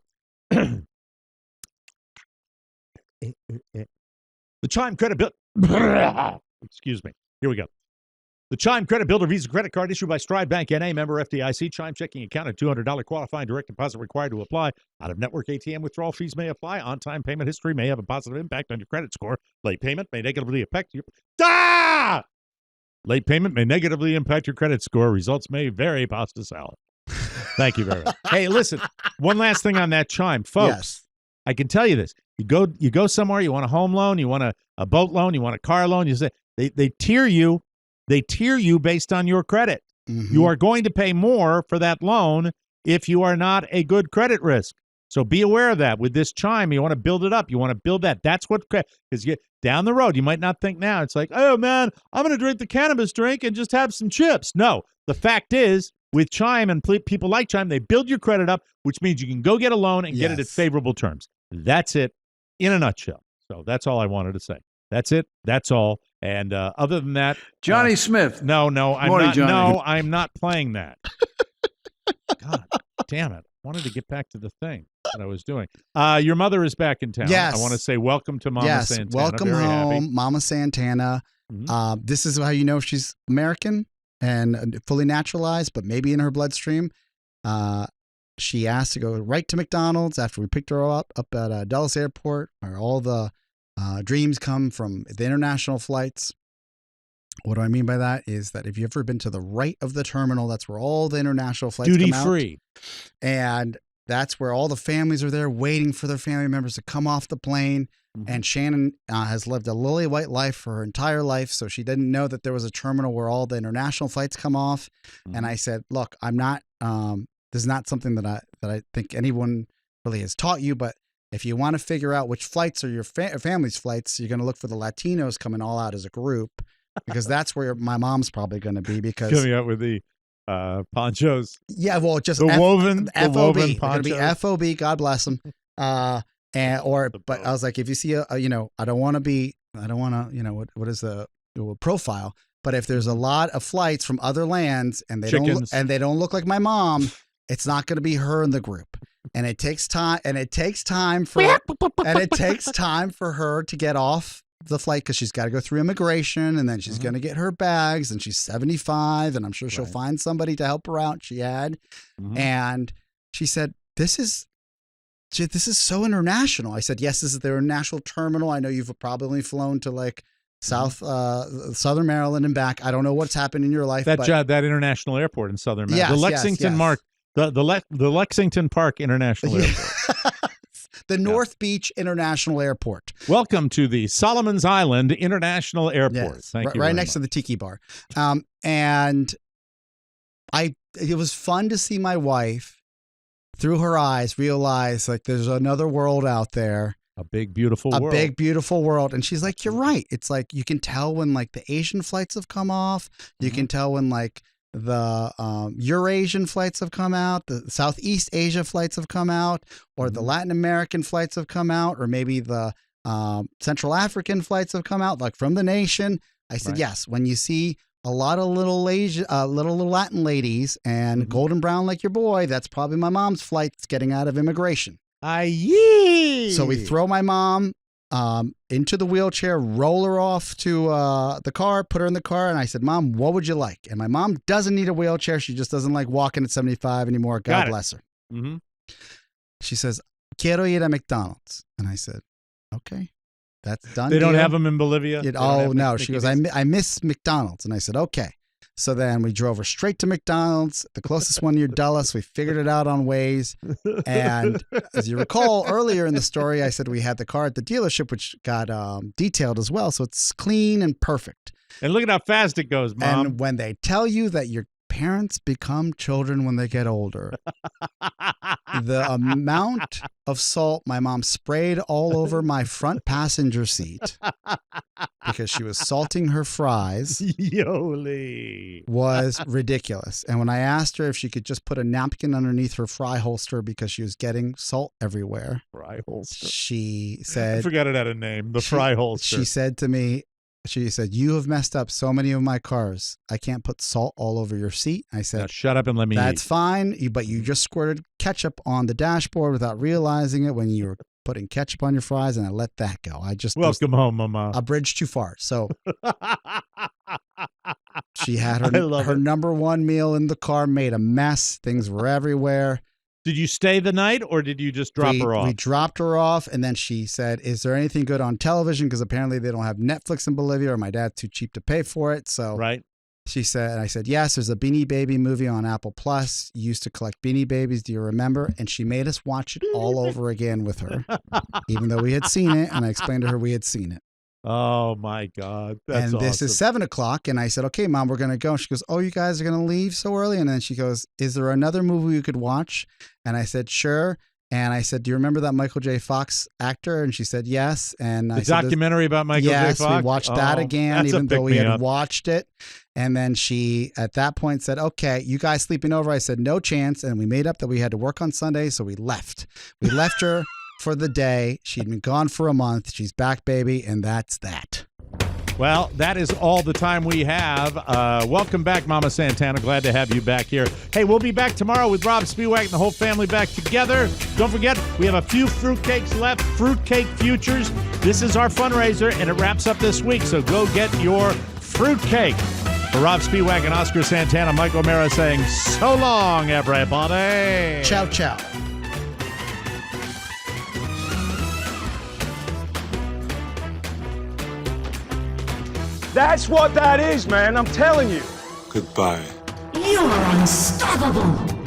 The Chime Credit Excuse me. Here we go. The Chime Credit Builder Visa credit card issued by Stride Bank N.A. member FDIC. Chime checking account at $200 qualifying direct deposit required to apply. Out-of-network ATM withdrawal fees may apply. On-time payment history may have a positive impact on your credit score. Late payment may negatively affect your... Late payment may negatively impact your credit score. Results may vary. Pasta salad. Thank you very much. Hey, listen, one last thing on that Chime. Folks, yes. I can tell you this. You go somewhere, you want a home loan, you want a boat loan, you want a car loan, you say they tier you. They tier you based on your credit. Mm-hmm. You are going to pay more for that loan if you are not a good credit risk. So be aware of that. With this Chime, you want to build it up. You want to build that. That's what, because down the road, you might not think now. It's like, oh, man, I'm going to drink the cannabis drink and just have some chips. No, the fact is, with Chime and people like Chime, they build your credit up, which means you can go get a loan and get it at favorable terms. That's it in a nutshell. So that's all I wanted to say. That's it. That's all. And other than that, Johnny Smith. No, I'm not. Johnny. No, I'm not playing that. God damn it! I wanted to get back to the thing that I was doing. Your mother is back in town. Yes. I want to say welcome to Mama Santana. Welcome Very home, happy. Mama Santana. Mm-hmm. This is how you know she's American and fully naturalized, but maybe in her bloodstream. She asked to go right to McDonald's after we picked her up at Dulles Airport, where all the dreams come from the international flights. What do I mean by that? Is that if you've ever been to the right of the terminal, that's where all the international flights come out. Duty free. And that's where all the families are there waiting for their family members to come off the plane. Mm-hmm. And Shannon has lived a lily white life for her entire life. So she didn't know that there was a terminal where all the international flights come off. Mm-hmm. And I said, look, I'm not, this is not something that I think anyone really has taught you, but if you want to figure out which flights are your family's flights, you're going to look for the Latinos coming all out as a group, because that's where my mom's probably going to be. Because coming out with the ponchos. Yeah, well, just the woven FOB. Ponchos. They're going to be FOB. God bless them. But I was like, if you see I don't want to, what is the profile? But if there's a lot of flights from other lands and they don't look like my mom, it's not going to be her in the group. And it takes time. And it takes time for her to get off the flight, because she's got to go through immigration, and then she's going to get her bags, and she's 75, and I'm sure she'll find somebody to help her out. She had, and she said, "This is so international." I said, "Yes, this is their international terminal. I know you've probably flown to like Southern Maryland and back. I don't know what's happened in your life. That international airport in Southern Maryland, the Lexington the Lexington Park International Airport. The North Beach International Airport. Welcome to the Solomons Island International Airport. Yes, Thank you. Right next to the Tiki Bar. And it was fun to see my wife, through her eyes, realize like there's another world out there. A big, beautiful world. A big, beautiful world. And she's like, you're right. It's like you can tell when like the Asian flights have come off. You can tell when like the Eurasian flights have come out, the Southeast Asia flights have come out, or the Latin American flights have come out, or maybe the Central African flights have come out, like from the nation. I said, yes, when you see a lot of little Latin ladies and golden brown like your boy, that's probably my mom's flights getting out of immigration. So we throw my mom into the wheelchair, roll her off to the car, put her in the car, and I said, Mom, what would you like? And my mom doesn't need a wheelchair. She just doesn't like walking at 75 anymore. God bless her. Mm-hmm. She says, quiero ir a McDonald's. And I said, okay, that's done. They don't have them in Bolivia? Oh, no. She goes, I miss McDonald's. And I said, okay. So then we drove her straight to McDonald's, the closest one near Dulles. We figured it out on Waze. And as you recall, earlier in the story, I said we had the car at the dealership, which got detailed as well. So it's clean and perfect. And look at how fast it goes, Mom. And when they tell you that your parents become children when they get older, the amount of salt my mom sprayed all over my front passenger seat because she was salting her fries was ridiculous. And when I asked her if she could just put a napkin underneath her fry holster because she was getting salt everywhere, fry holster, she said, I forgot it had a name, the fry holster. She said to me, she said, you have messed up so many of my cars. I can't put salt all over your seat. I said, now shut up and let me That's fine, but you just squirted ketchup on the dashboard without realizing it when you were putting ketchup on your fries, and I let that go. I just welcome home, Mama. A bridge too far. So she had her number one meal in the car, made a mess. Things were everywhere. Did you stay the night, or did you just drop her off? We dropped her off, and then she said, is there anything good on television? Because apparently they don't have Netflix in Bolivia, or my dad's too cheap to pay for it. So right. She said, and I said, yes, there's a Beanie Baby movie on Apple Plus. You used to collect Beanie Babies. Do you remember? And she made us watch it all over again with her, even though we had seen it. And I explained to her we had seen it. Oh, my God. That's and this is 7 o'clock. And I said, okay, Mom, we're going to go. She goes, oh, you guys are going to leave so early? And then she goes, is there another movie you could watch? And I said, sure. And I said, do you remember that Michael J. Fox actor? And she said, yes. And I said, documentary about Michael J. Fox? Yes, we watched that again, even though we had watched it. And then she, at that point, said, okay, you guys sleeping over? I said, no chance. And we made up that we had to work on Sunday, so we left. We left her for the day. She'd been gone for a month. She's back, baby, and that's that. Well, that is all the time we have. Welcome back, Mama Santana. Glad to have you back here. Hey, we'll be back tomorrow with Rob Spiewak and the whole family back together. Don't forget, we have a few fruitcakes left, Fruitcake Futures. This is our fundraiser, and it wraps up this week, so go get your fruitcake. For Rob Spiewak and Oscar Santana, Mike O'Mara saying so long, everybody. Ciao, ciao. That's what that is, man. I'm telling you. Goodbye. You're unstoppable.